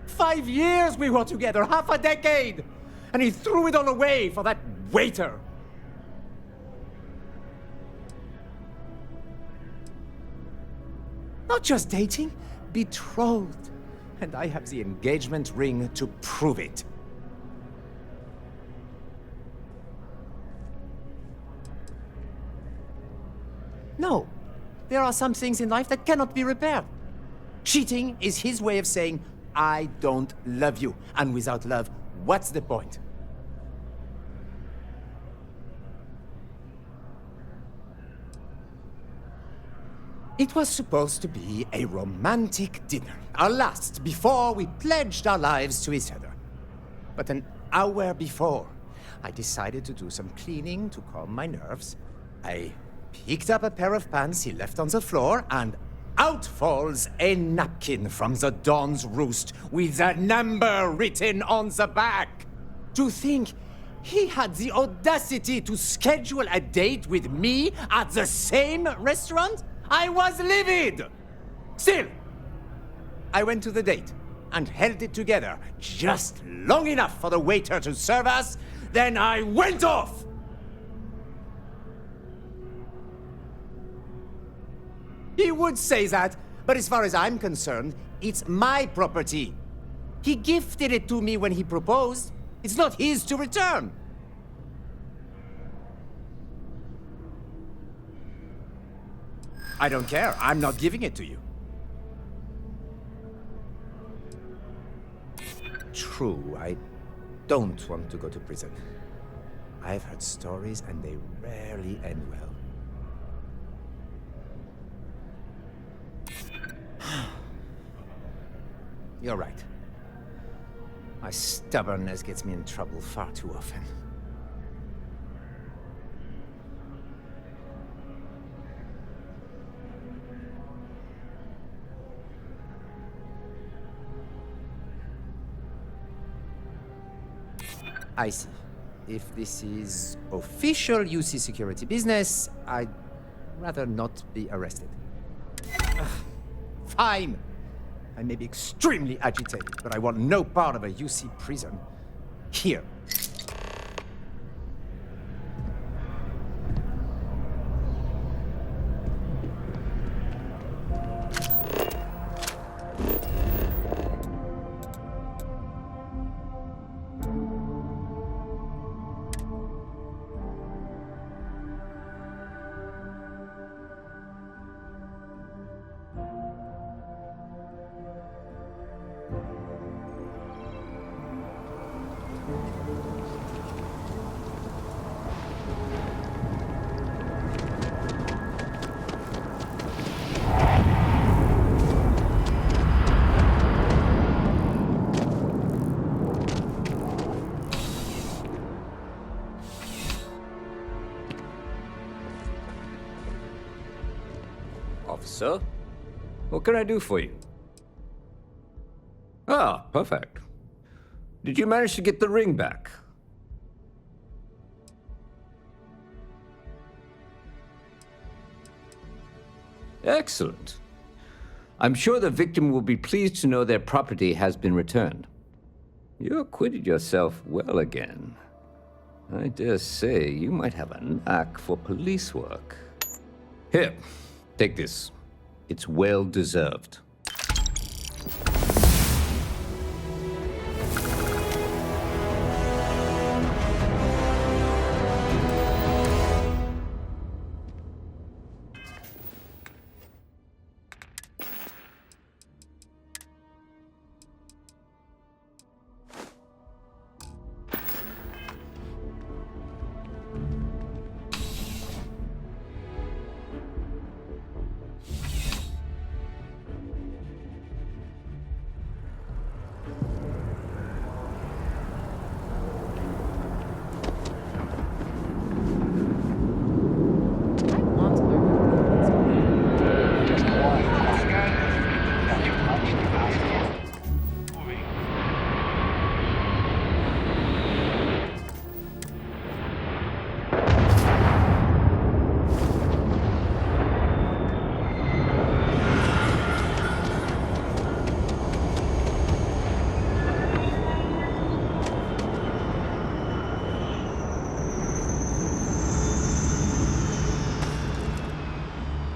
5 years we were together, half a decade! And he threw it all away for that waiter! Not just dating, betrothed. And I have the engagement ring to prove it. No, there are some things in life that cannot be repaired. Cheating is his way of saying, I don't love you. And without love, what's the point? It was supposed to be a romantic dinner, our last, before we pledged our lives to each other. But an hour before, I decided to do some cleaning to calm my nerves. I picked up a pair of pants he left on the floor, and out falls a napkin from the Dawn's Roost with a number written on the back. To think he had the audacity to schedule a date with me at the same restaurant? I was livid! Still, I went to the date and held it together just long enough for the waiter to serve us, then I went off! He would say that, but as far as I'm concerned, it's my property. He gifted it to me when he proposed. It's not his to return. I don't care. I'm not giving it to you. True, I don't want to go to prison. I've heard stories and they rarely end well. You're right. My stubbornness gets me in trouble far too often. I see. If this is official UC security business, I'd rather not be arrested. Ugh. Fine. I may be extremely agitated, but I want no part of a UC prison. Here. Officer, what can I do for you? Ah, perfect. Did you manage to get the ring back? Excellent. I'm sure the victim will be pleased to know their property has been returned. You acquitted yourself well again. I dare say you might have a knack for police work. Here, take this. It's well deserved.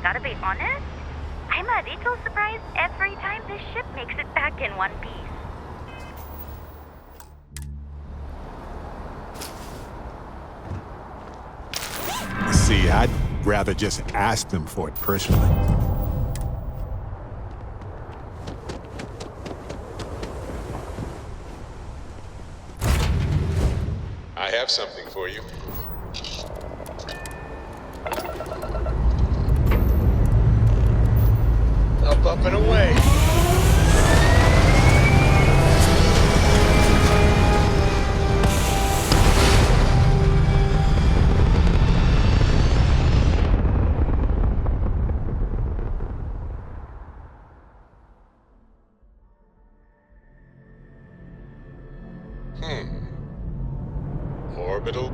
Gotta be honest, I'm a little surprised every time this ship makes it back in one piece. See, I'd rather just ask them for it personally. I have something for you. Up and away.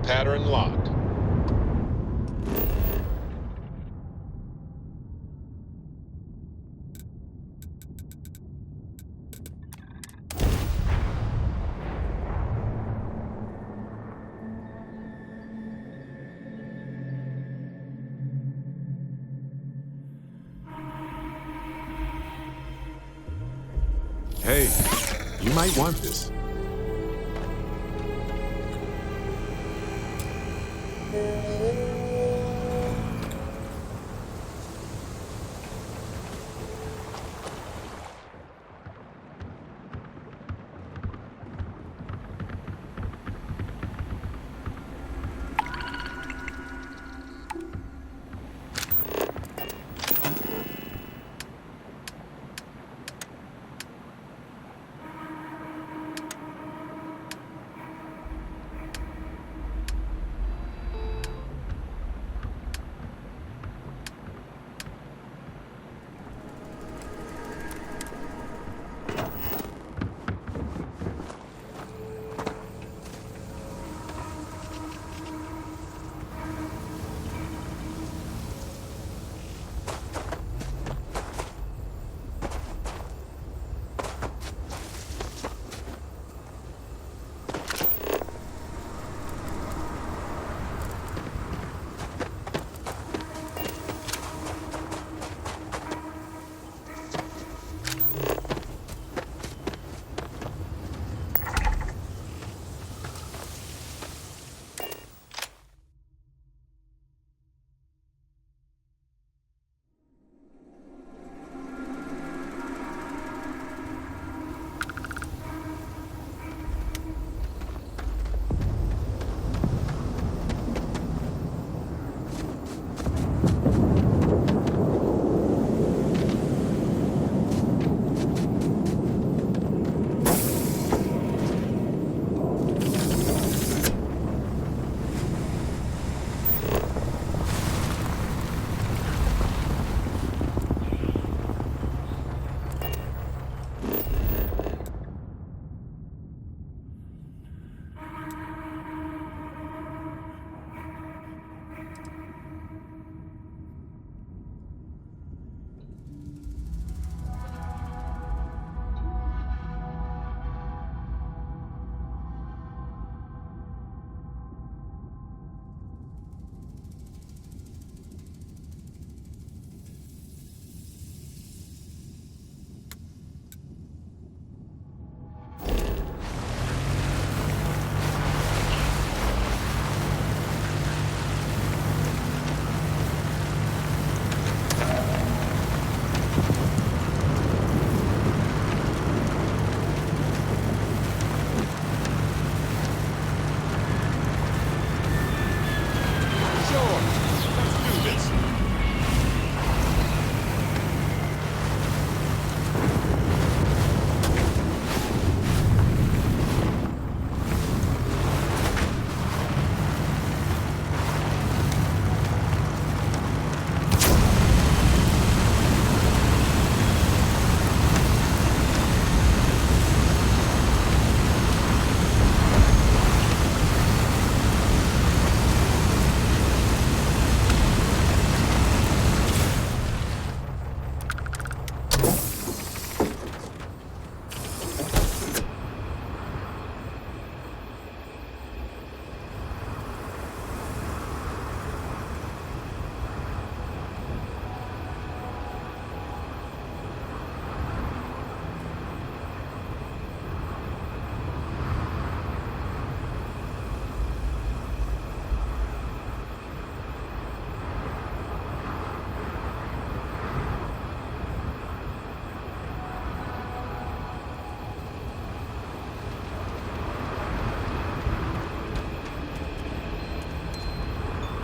pattern locked. Hey, you might want this.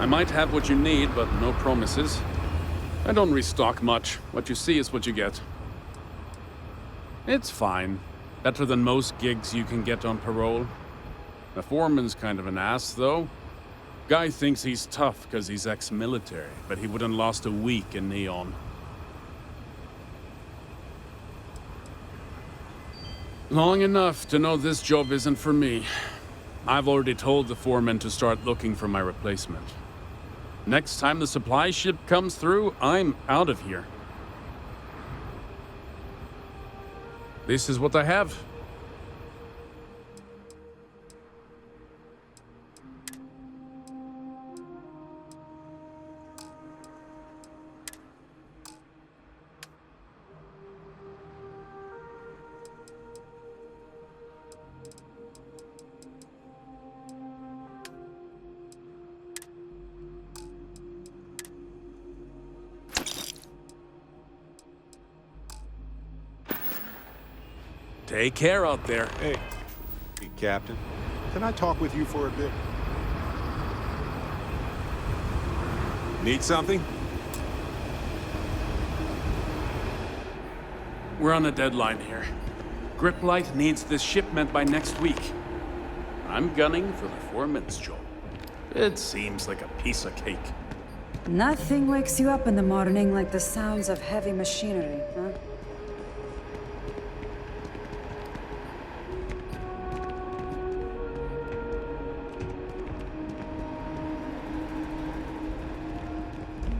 I might have what you need, but no promises. I don't restock much. What you see is what you get. It's fine. Better than most gigs you can get on parole. The foreman's kind of an ass, though. Guy thinks he's tough because he's ex-military, but he wouldn't last a week in Neon. Long enough to know this job isn't for me. I've already told the foreman to start looking for my replacement. Next time the supply ship comes through, I'm out of here. This is what I have. Take care out there. Hey, Captain. Can I talk with you for a bit? Need something? We're on a deadline here. Griplight needs this shipment by next week. I'm gunning for the foreman's job. It seems like a piece of cake. Nothing wakes you up in the morning like the sounds of heavy machinery, huh?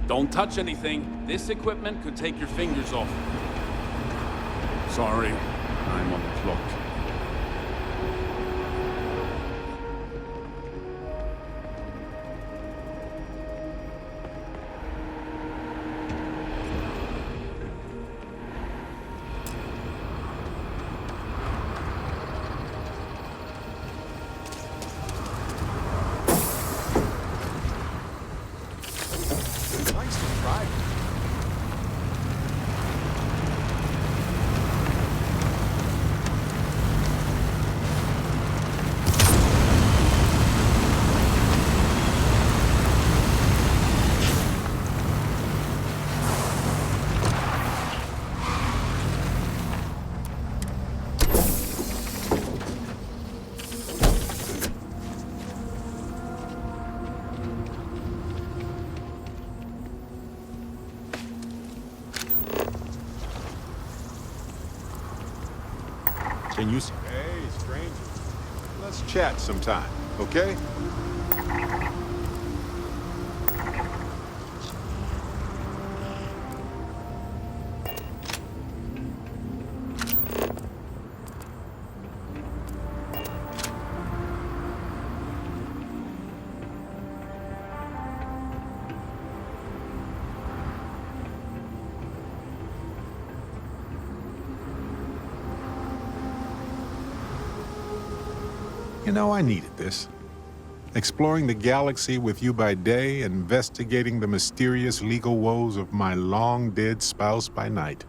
Don't touch anything. This equipment could take your fingers off. Sorry, I'm on the clock. Can you... Hey, stranger. Let's chat sometime, okay? You know, I needed this. Exploring the galaxy with you by day, investigating the mysterious legal woes of my long-dead spouse by night.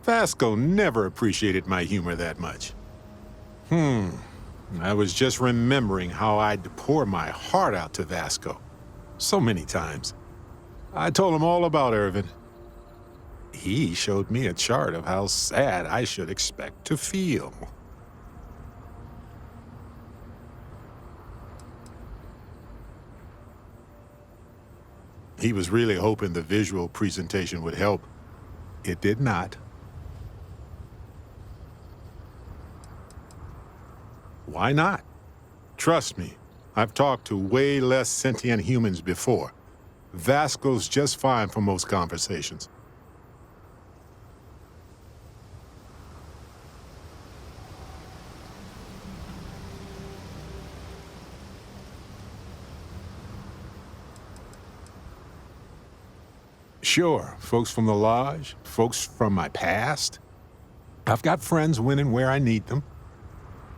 Vasco never appreciated my humor that much. I was just remembering how I'd pour my heart out to Vasco. So many times. I told him all about Irvin. He showed me a chart of how sad I should expect to feel. He was really hoping the visual presentation would help. It did not. Why not? Trust me. I've talked to way less sentient humans before. Vasco's just fine for most conversations. Sure, folks from the Lodge, folks from my past. I've got friends when and where I need them.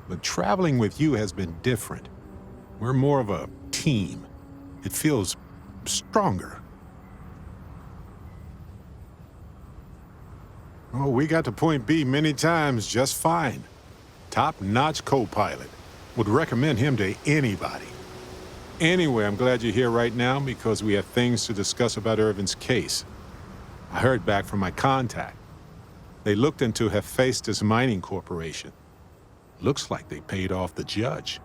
But traveling with you has been different. We're more of a team. It feels stronger. Oh, we got to point B many times just fine. Top-notch co-pilot. Would recommend him to anybody. Anyway, I'm glad you're here right now because we have things to discuss about Irvin's case. I heard back from my contact. They looked into Hephaestus Mining Corporation. Looks like they paid off the judge.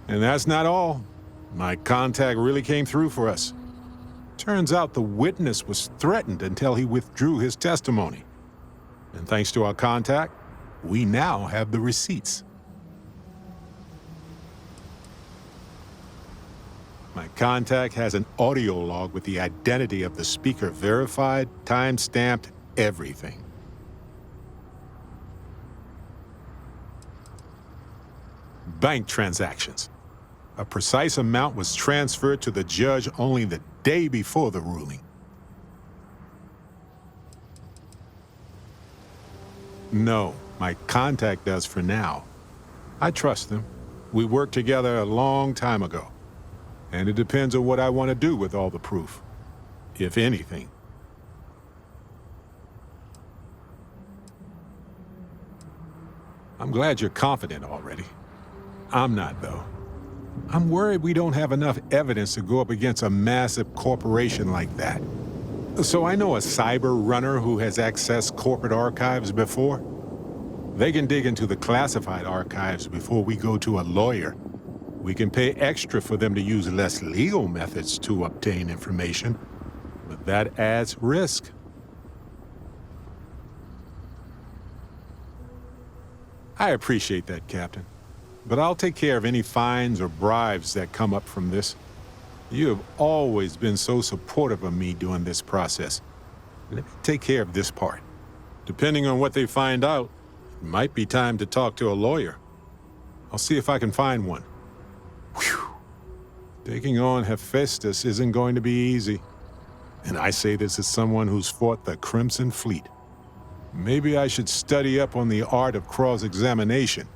And that's not all. My contact really came through for us. Turns out the witness was threatened until he withdrew his testimony. And thanks to our contact, we now have the receipts. My contact has an audio log with the identity of the speaker verified, time-stamped, everything. Bank transactions. A precise amount was transferred to the judge only the day before the ruling. No, my contact does for now. I trust them. We worked together a long time ago. And it depends on what I want to do with all the proof, if anything. I'm glad you're confident already. I'm not, though. I'm worried we don't have enough evidence to go up against a massive corporation like that. So I know a cyber runner who has accessed corporate archives before. They can dig into the classified archives before we go to a lawyer. We can pay extra for them to use less legal methods to obtain information, but that adds risk. I appreciate that, Captain, but I'll take care of any fines or bribes that come up from this. You have always been so supportive of me during this process. Let me take care of this part. Depending on what they find out, it might be time to talk to a lawyer. I'll see if I can find one. Whew. Taking on Hephaestus isn't going to be easy. And I say this as someone who's fought the Crimson Fleet. Maybe I should study up on the art of cross-examination.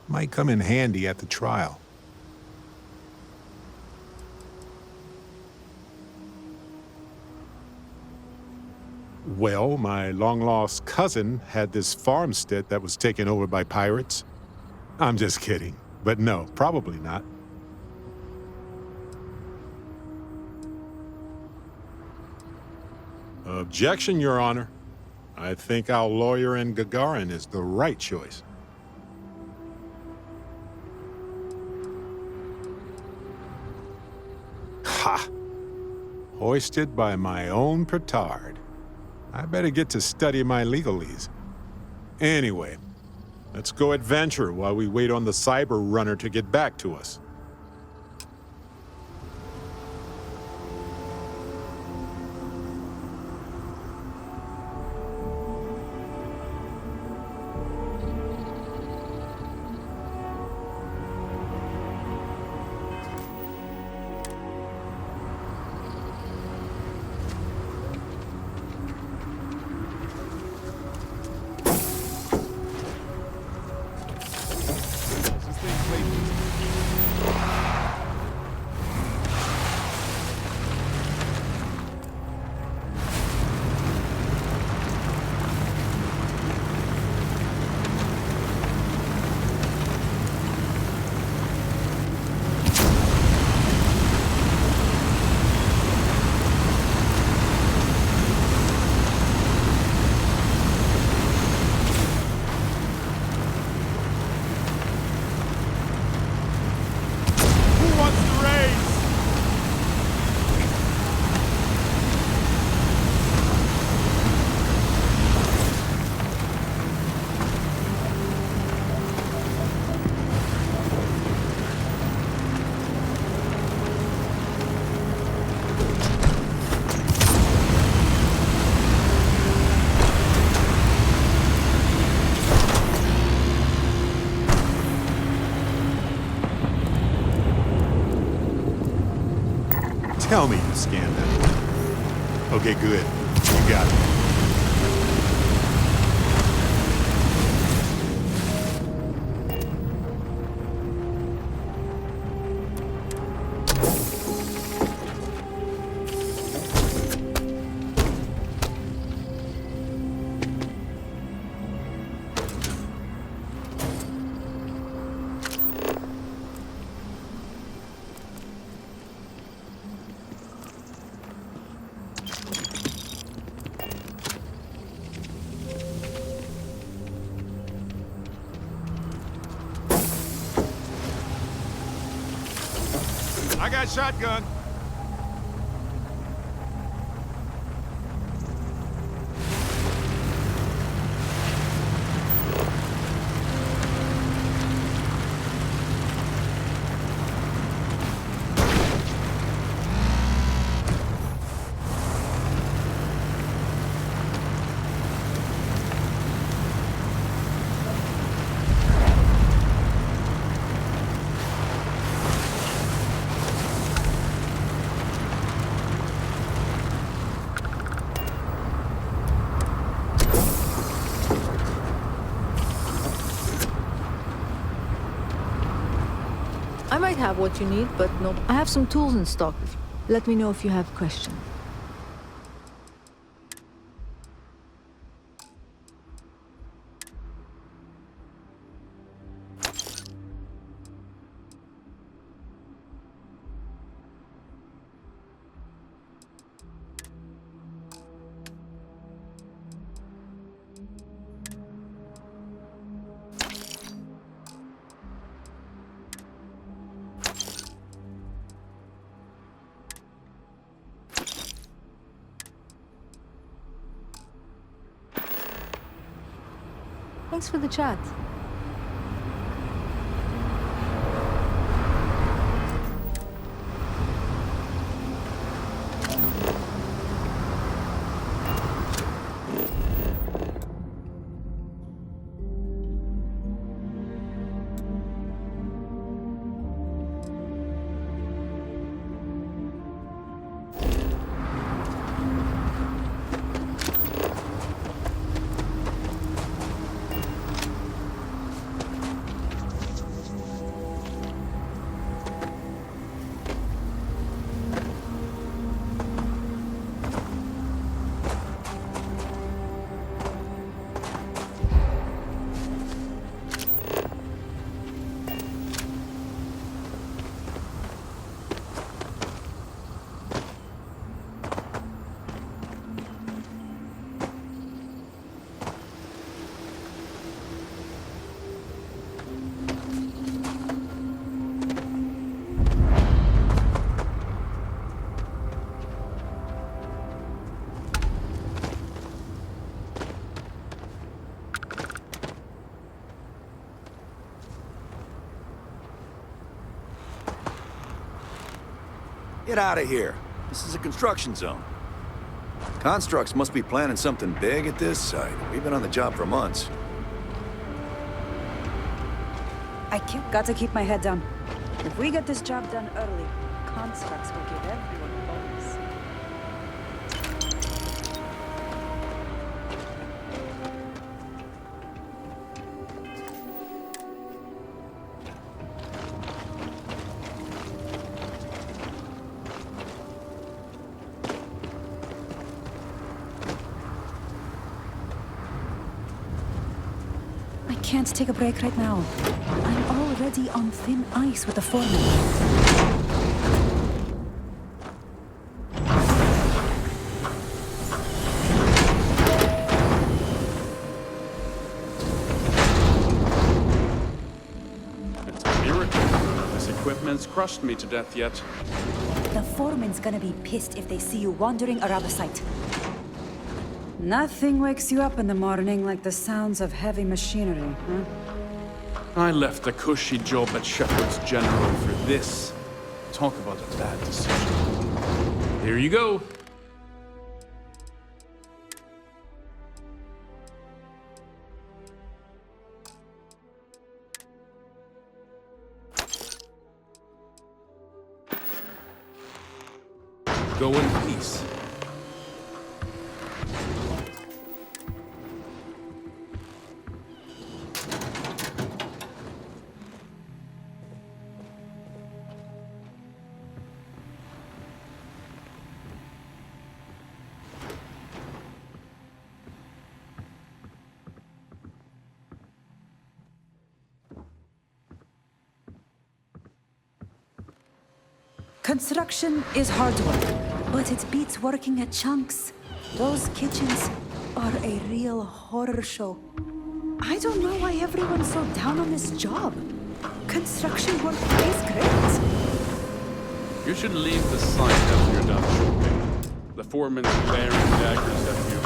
Might come in handy at the trial. Well, my long-lost cousin had this farmstead that was taken over by pirates. I'm just kidding, but no, probably not. Objection, Your Honor. I think our lawyer in Gagarin is the right choice. Ha! Hoisted by my own petard. I better get to study my legalese. Anyway, let's go adventure while we wait on the cyber runner to get back to us. Tell me you scanned that. Okay, good. You got it. I got shotgun. might have what you need, but no. I have some tools in stock. Let me know if you have questions. Thanks for the chat. Get out of here. This is a construction zone. Constructs must be planning something big at this site. We've been on the job for months. Got to keep my head down. If we get this job done early, Constructs will give everyone a bonus. I can't take a break right now. I'm already on thin ice with the foreman. It's a miracle. This equipment's crushed me to death yet. The foreman's gonna be pissed if they see you wandering around the site. Nothing wakes you up in the morning like the sounds of heavy machinery, huh? I left the cushy job at Shepherd's General for this. Talk about a bad decision. Here you go. Go in peace. Construction is hard work, but it beats working at Chunks. Those kitchens are a real horror show. I don't know why everyone's so down on this job. Construction work is great. You should leave the site after you're done shooting. The foreman's glaring daggers at you.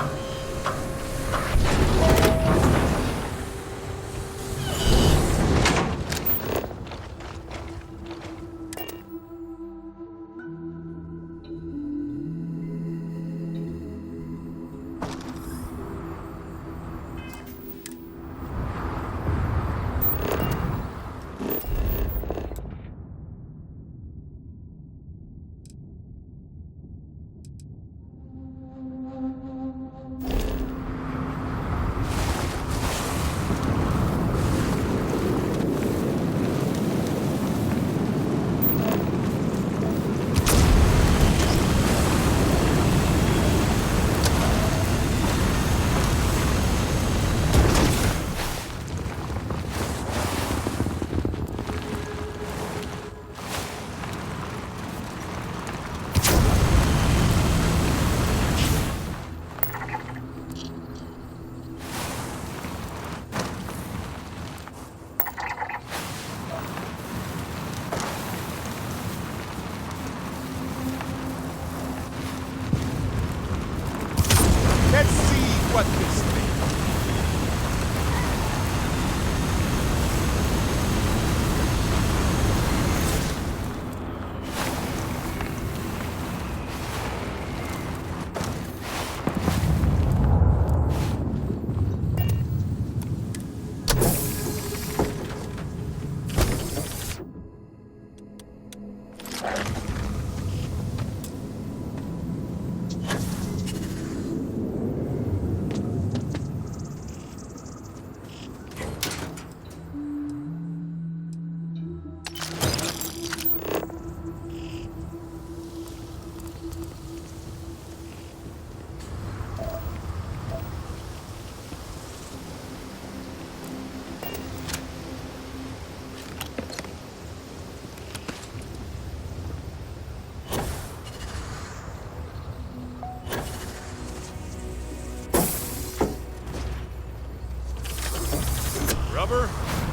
rubber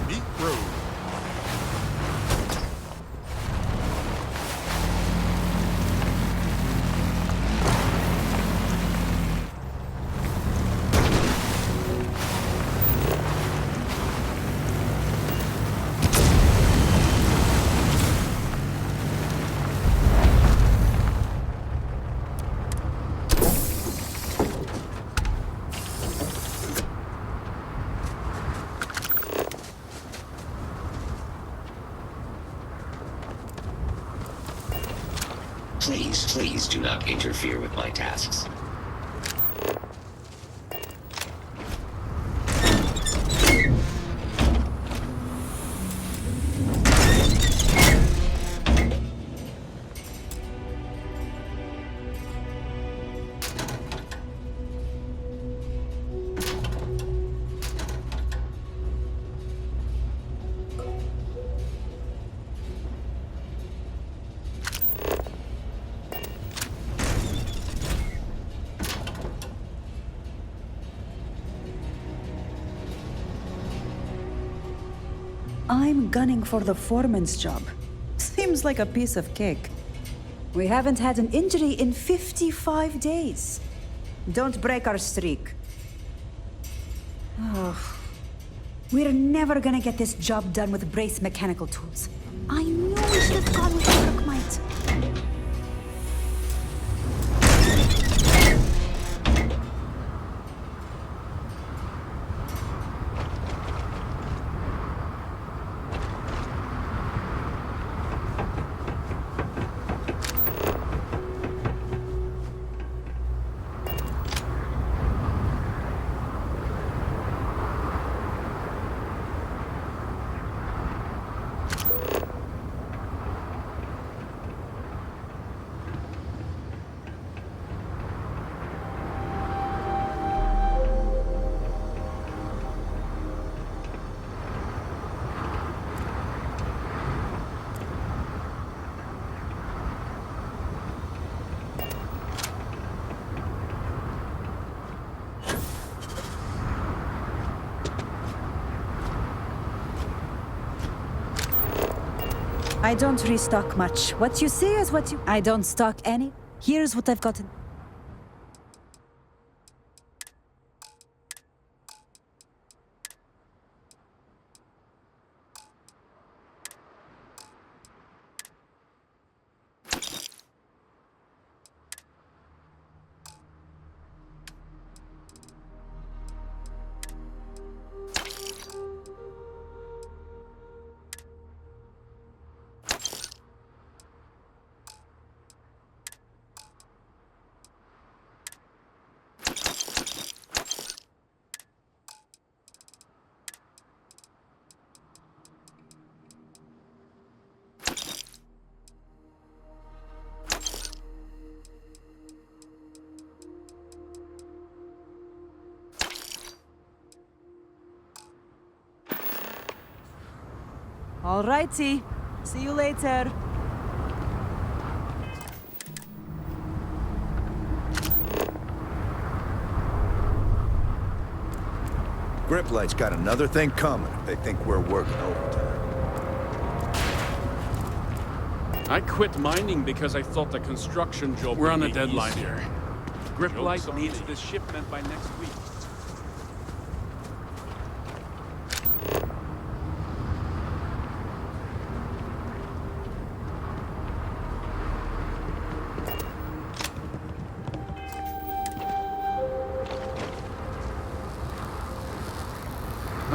meet road. Please do not interfere with my tasks. I'm gunning for the foreman's job. Seems like a piece of cake. We haven't had an injury in 55 days. Don't break our streak. Oh. We're never gonna get this job done with brace mechanical tools. I knew we should have gone with Workmite. I don't restock much. What you see is what you... I don't stock any. Here's what I've gotten. All righty. See you later. Griplight's got another thing coming if they think we're working overtime. I quit mining because I thought the construction job We're would on a be deadline easier. here. Griplight needs this shipment by next week.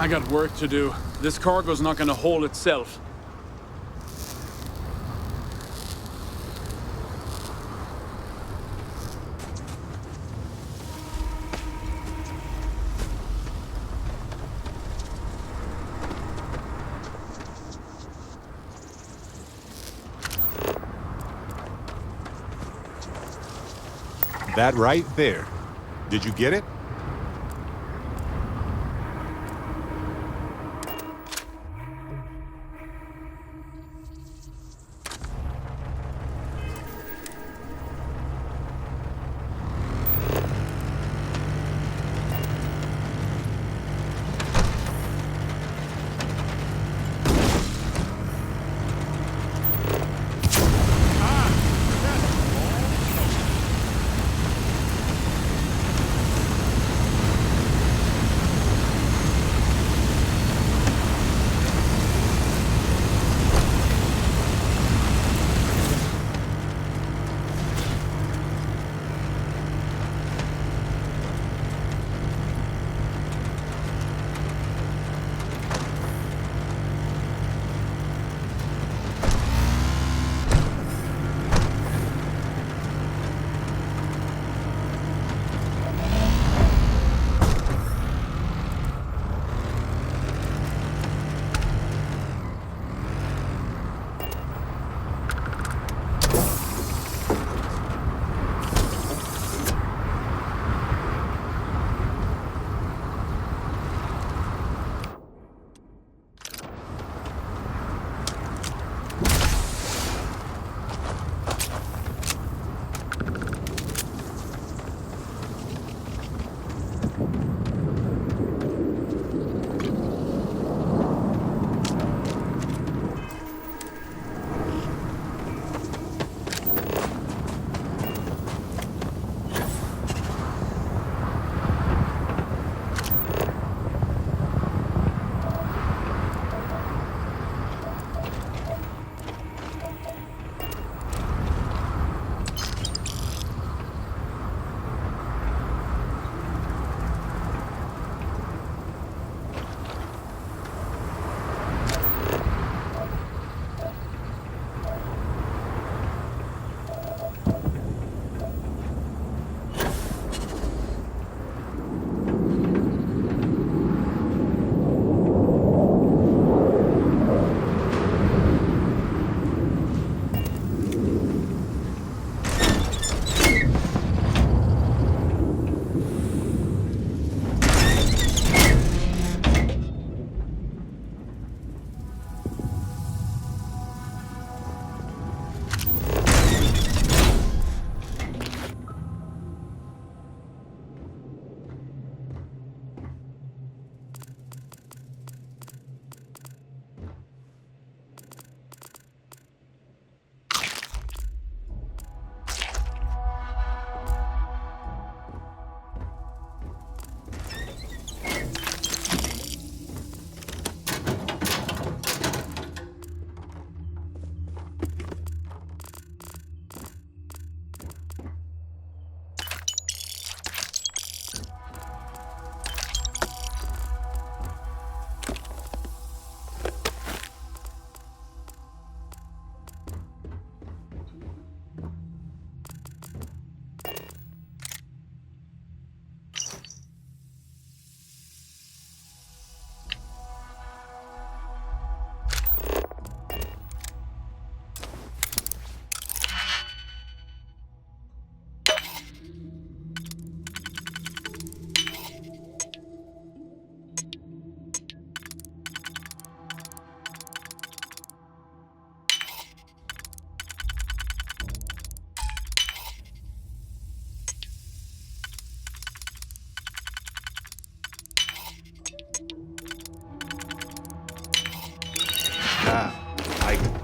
I got work to do. This cargo's not gonna haul itself. That right there. Did you get it?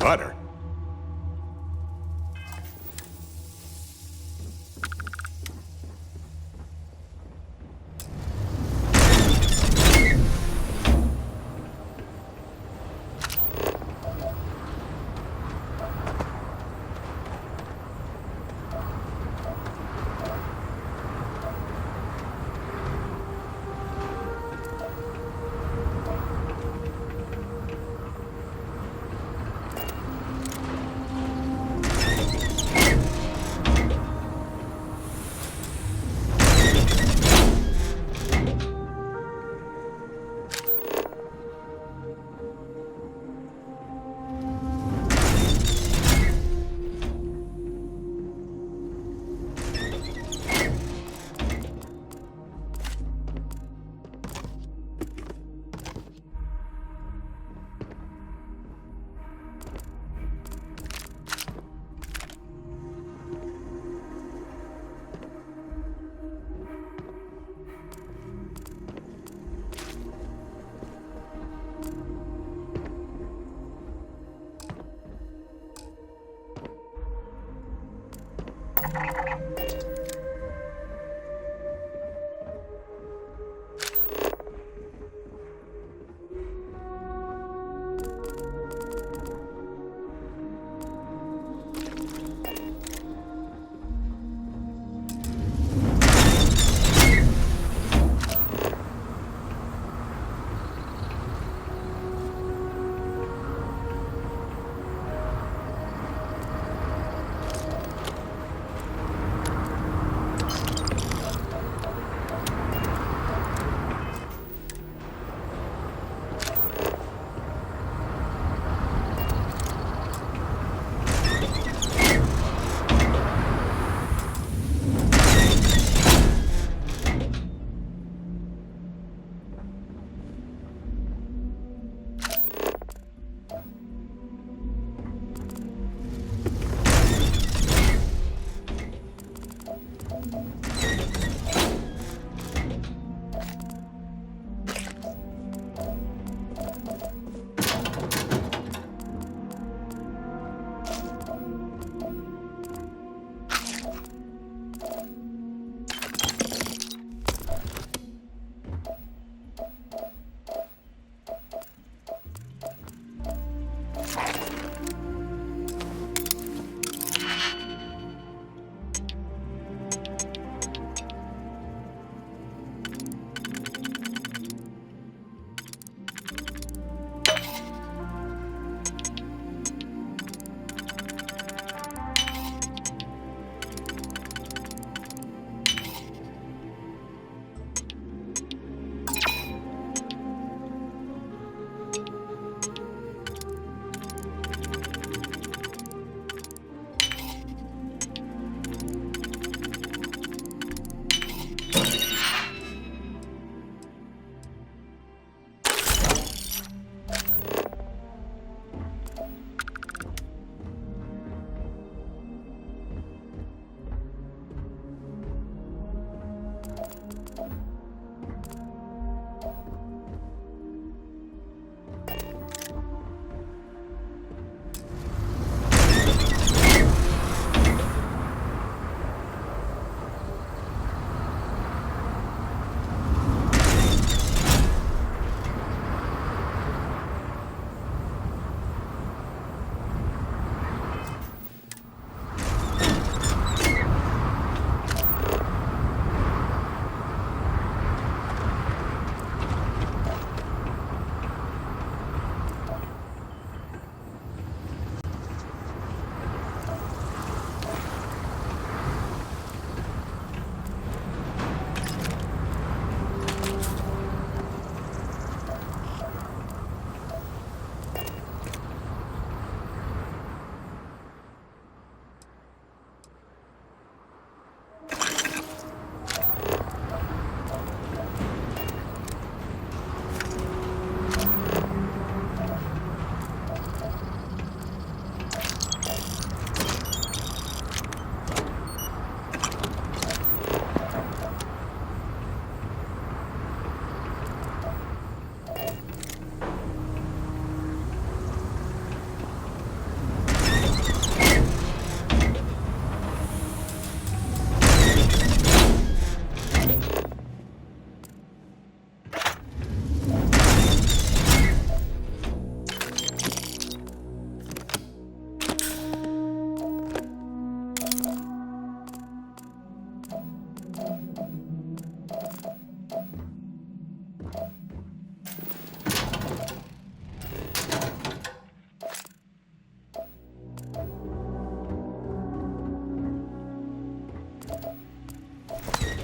butter.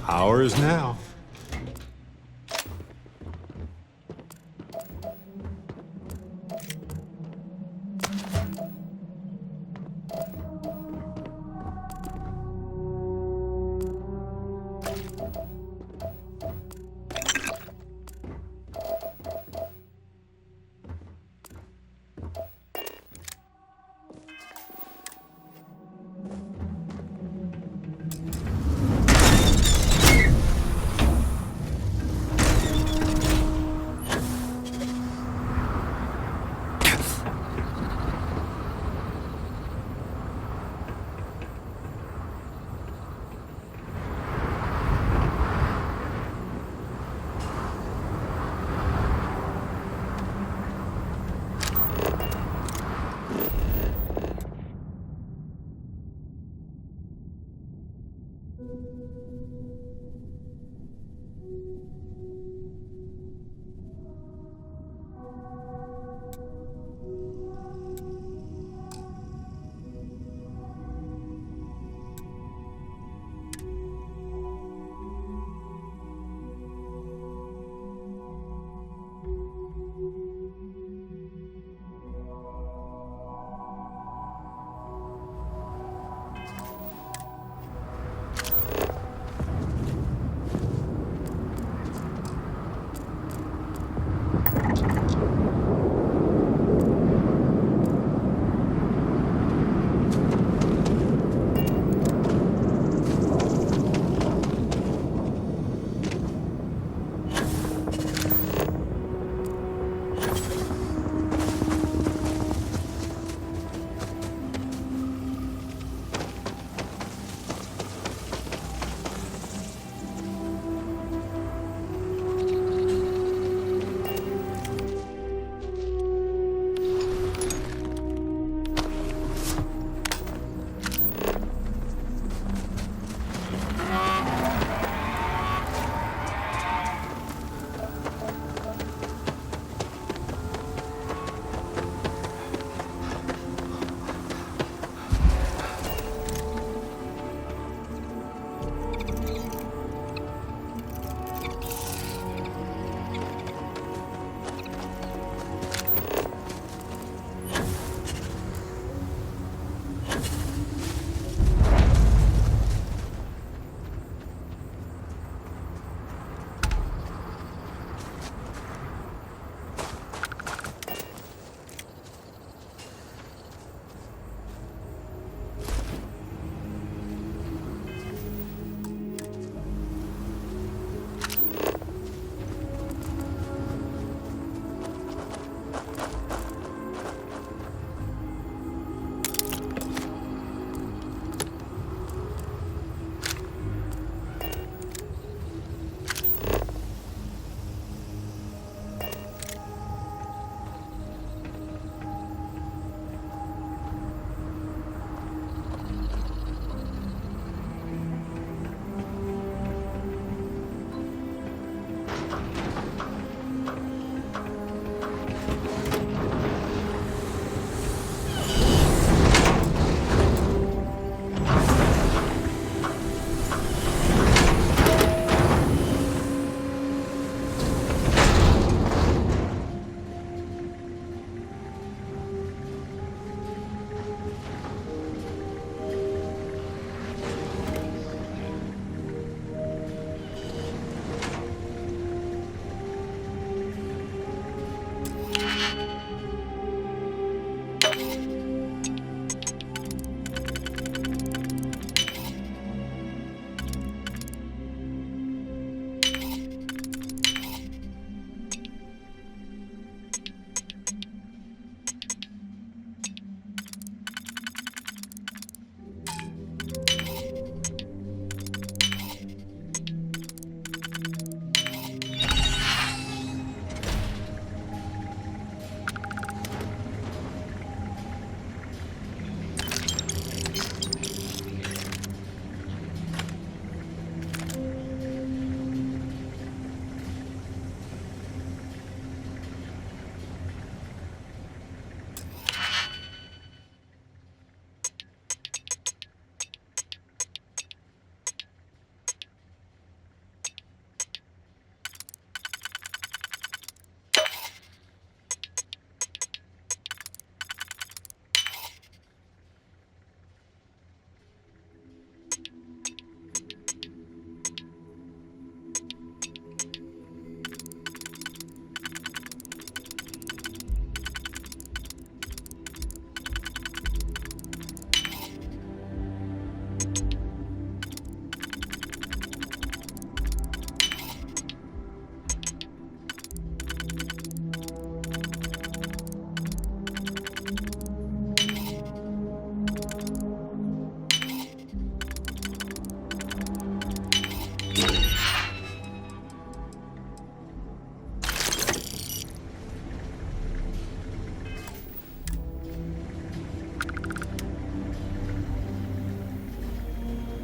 Ours now.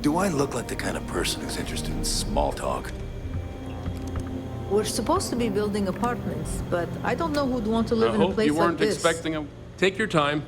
Do I look like the kind of person who's interested in small talk? We're supposed to be building apartments, but I don't know who'd want to live I in a hope place you like weren't this. expecting a... Take your time.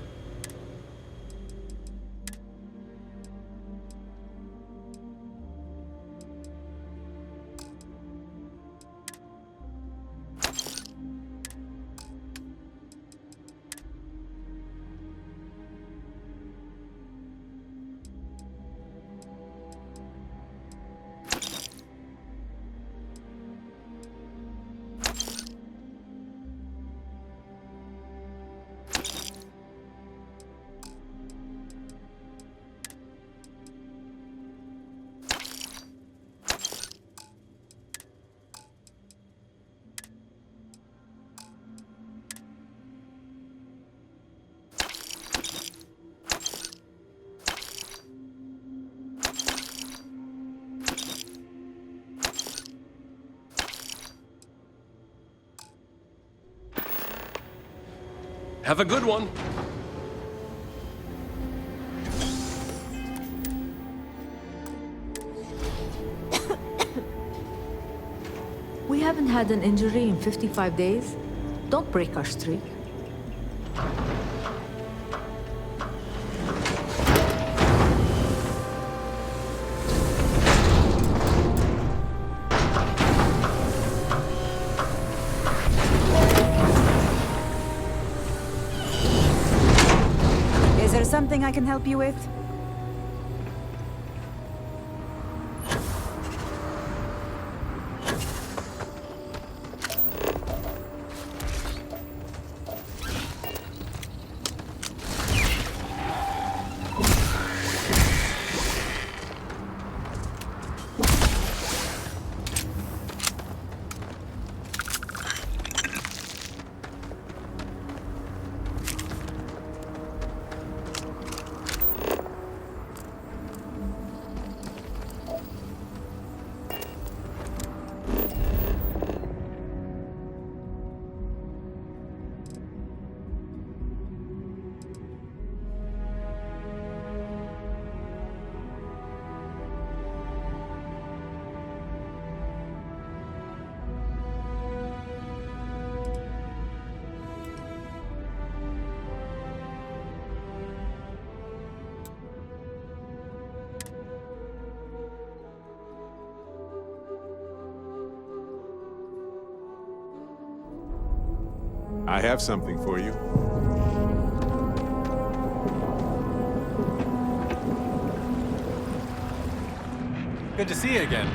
Have a good one. We haven't had an injury in 55 days. Don't break our streak. Is there something I can help you with? I have something for you. Good to see you again.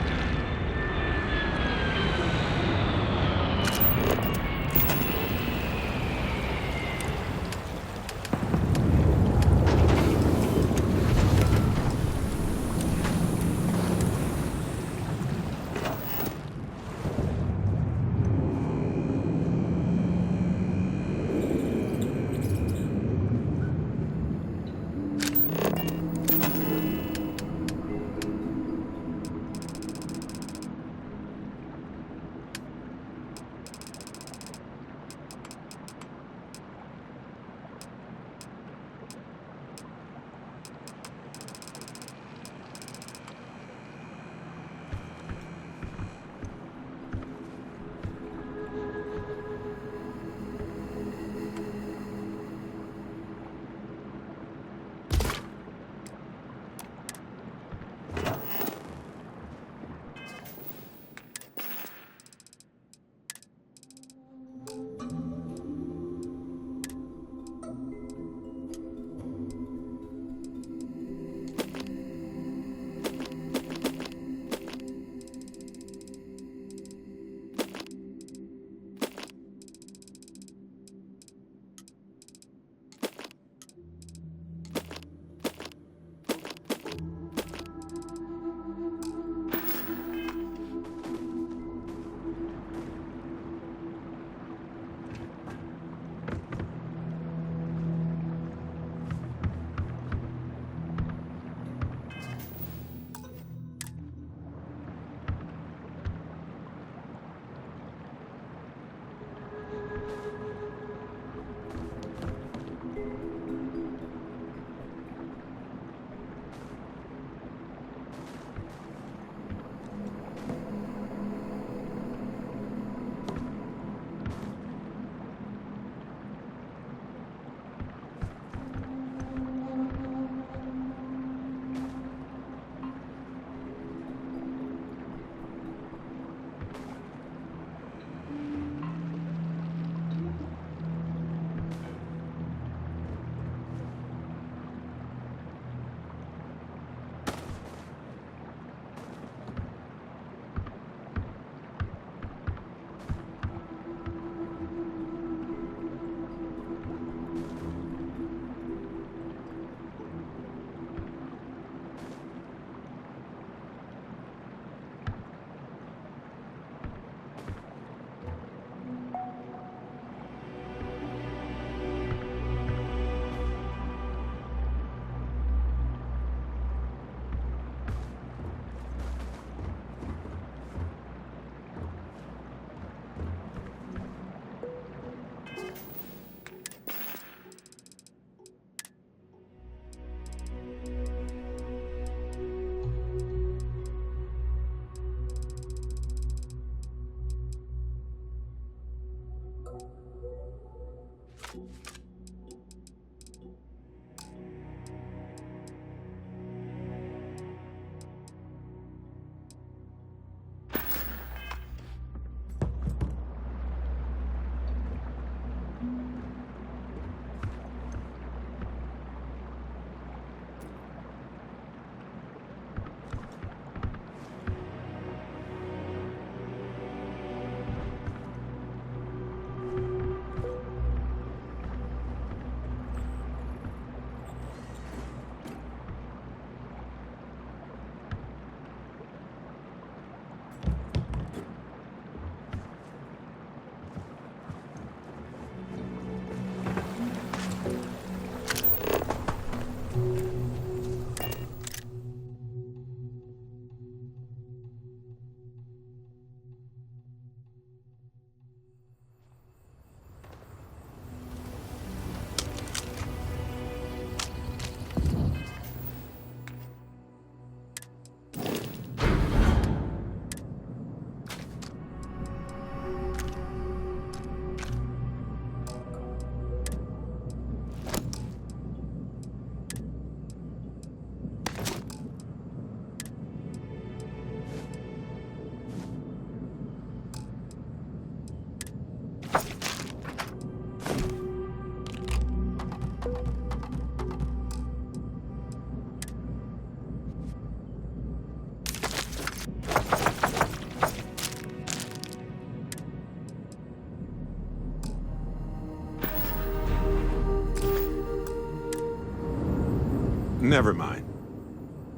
Never mind.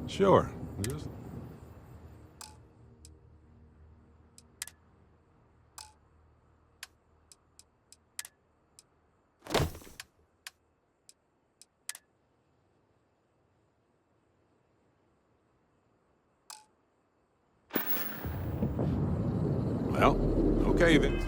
Sure. Just... Well, okay then.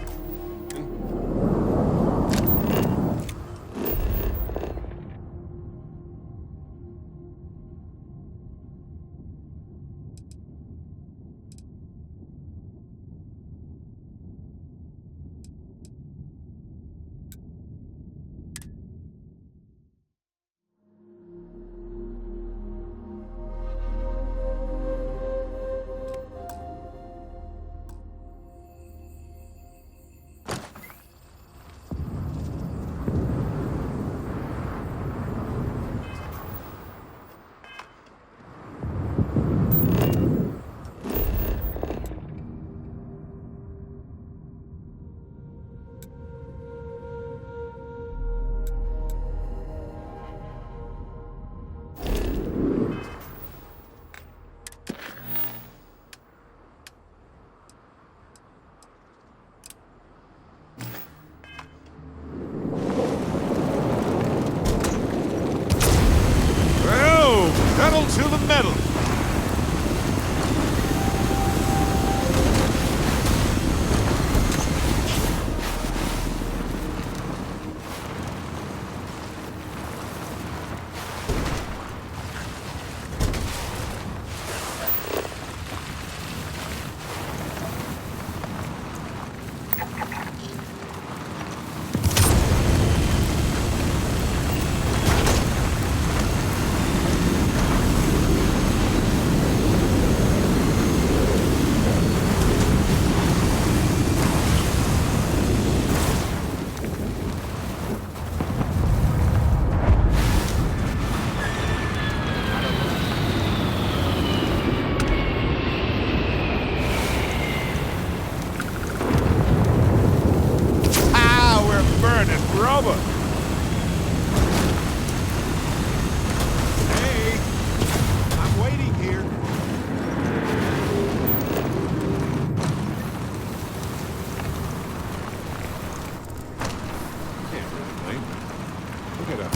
Pedal to the metal! Rubber. Hey, I'm waiting here. Can't really blame me. Look at us.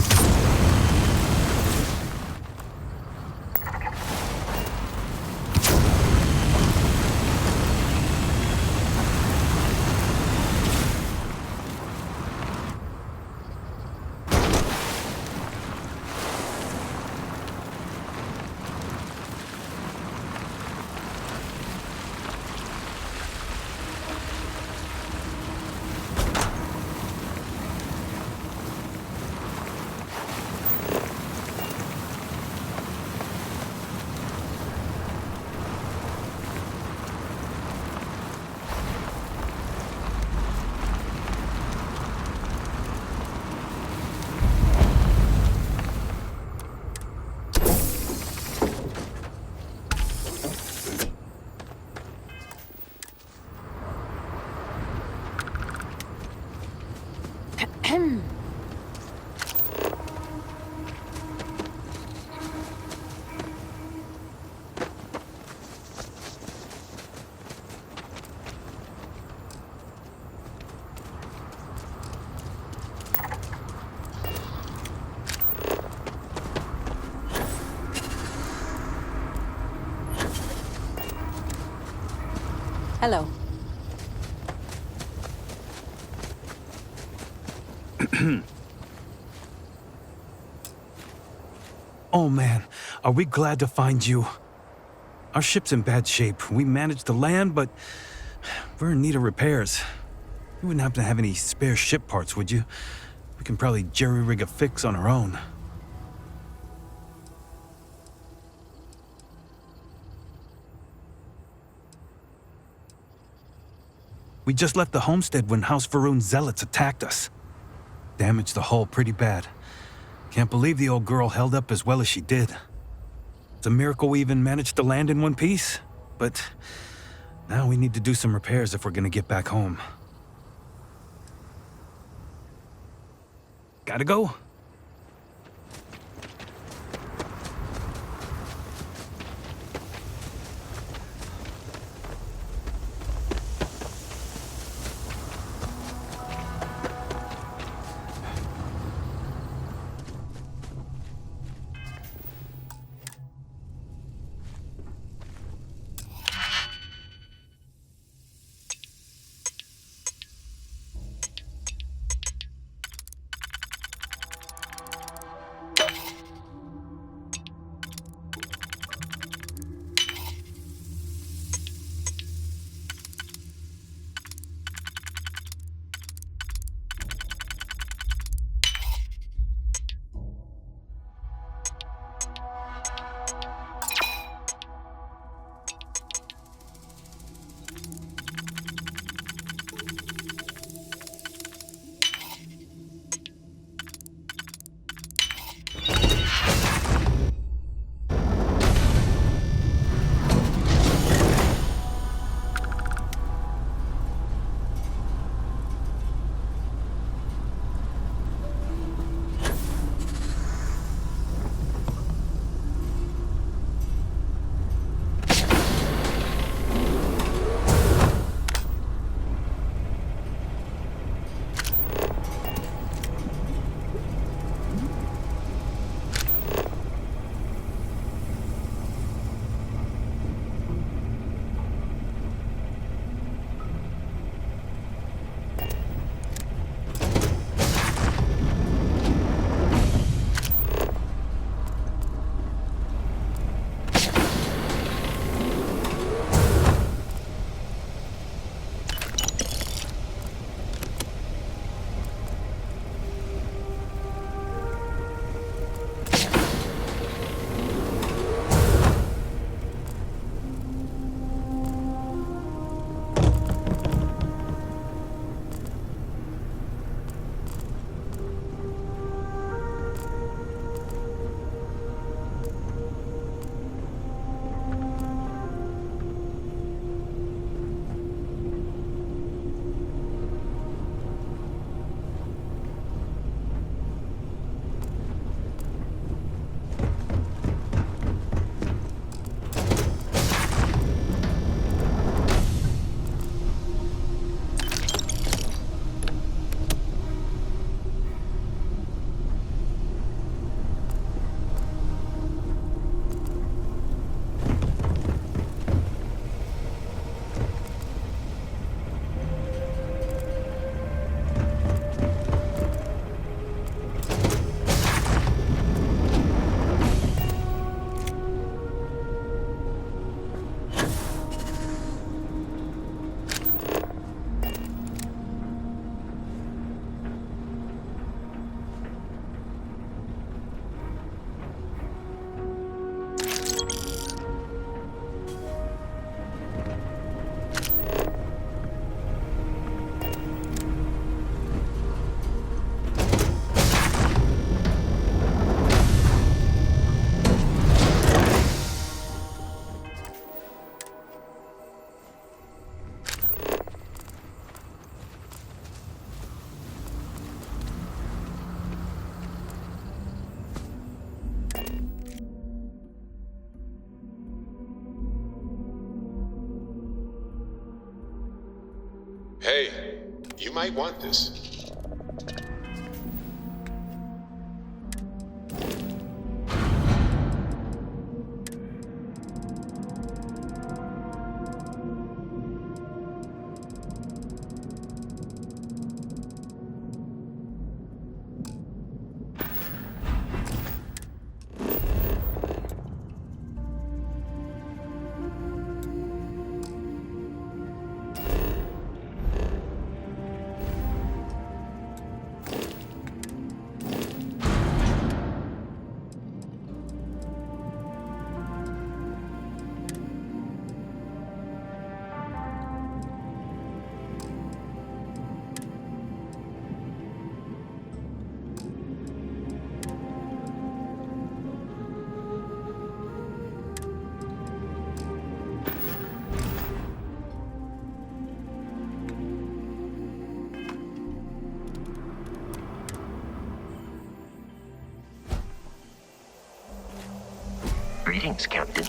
Hello. Oh man, are we glad to find you. Our ship's in bad shape. We managed to land, but we're in need of repairs. You wouldn't happen to have any spare ship parts, would you? We can probably jerry-rig a fix on our own. We just left the homestead when House Varun's zealots attacked us. Damaged the hull pretty bad. Can't believe the old girl held up as well as she did. It's a miracle we even managed to land in one piece, but now we need to do some repairs if we're gonna get back home. Gotta go. might want this. Greetings, Captain.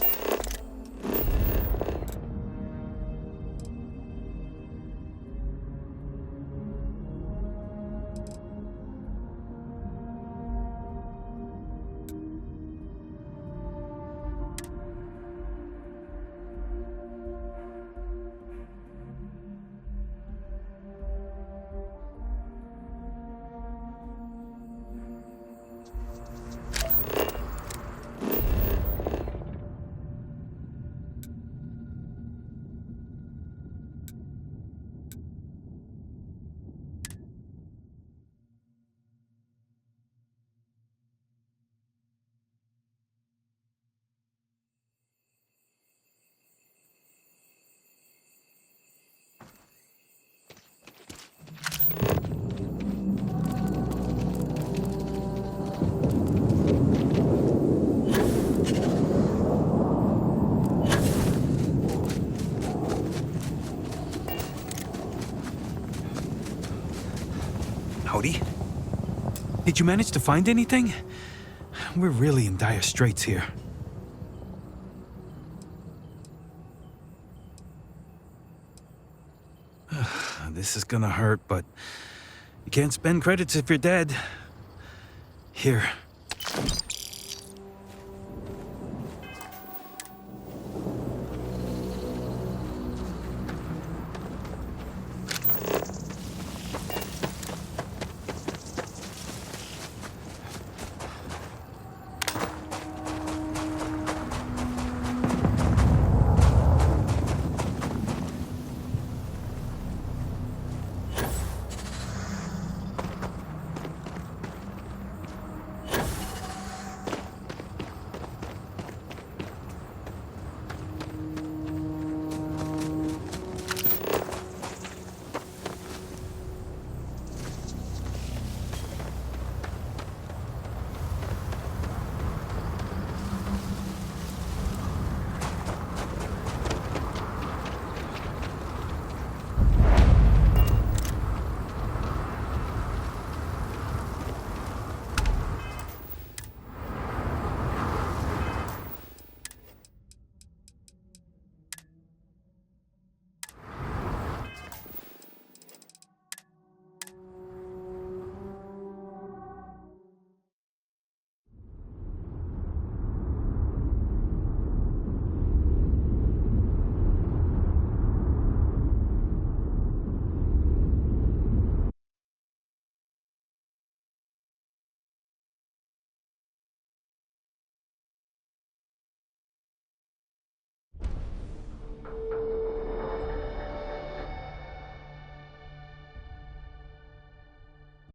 Howdy. Did you manage to find anything? We're really in dire straits here. This is gonna hurt, but you can't spend credits if you're dead. Here.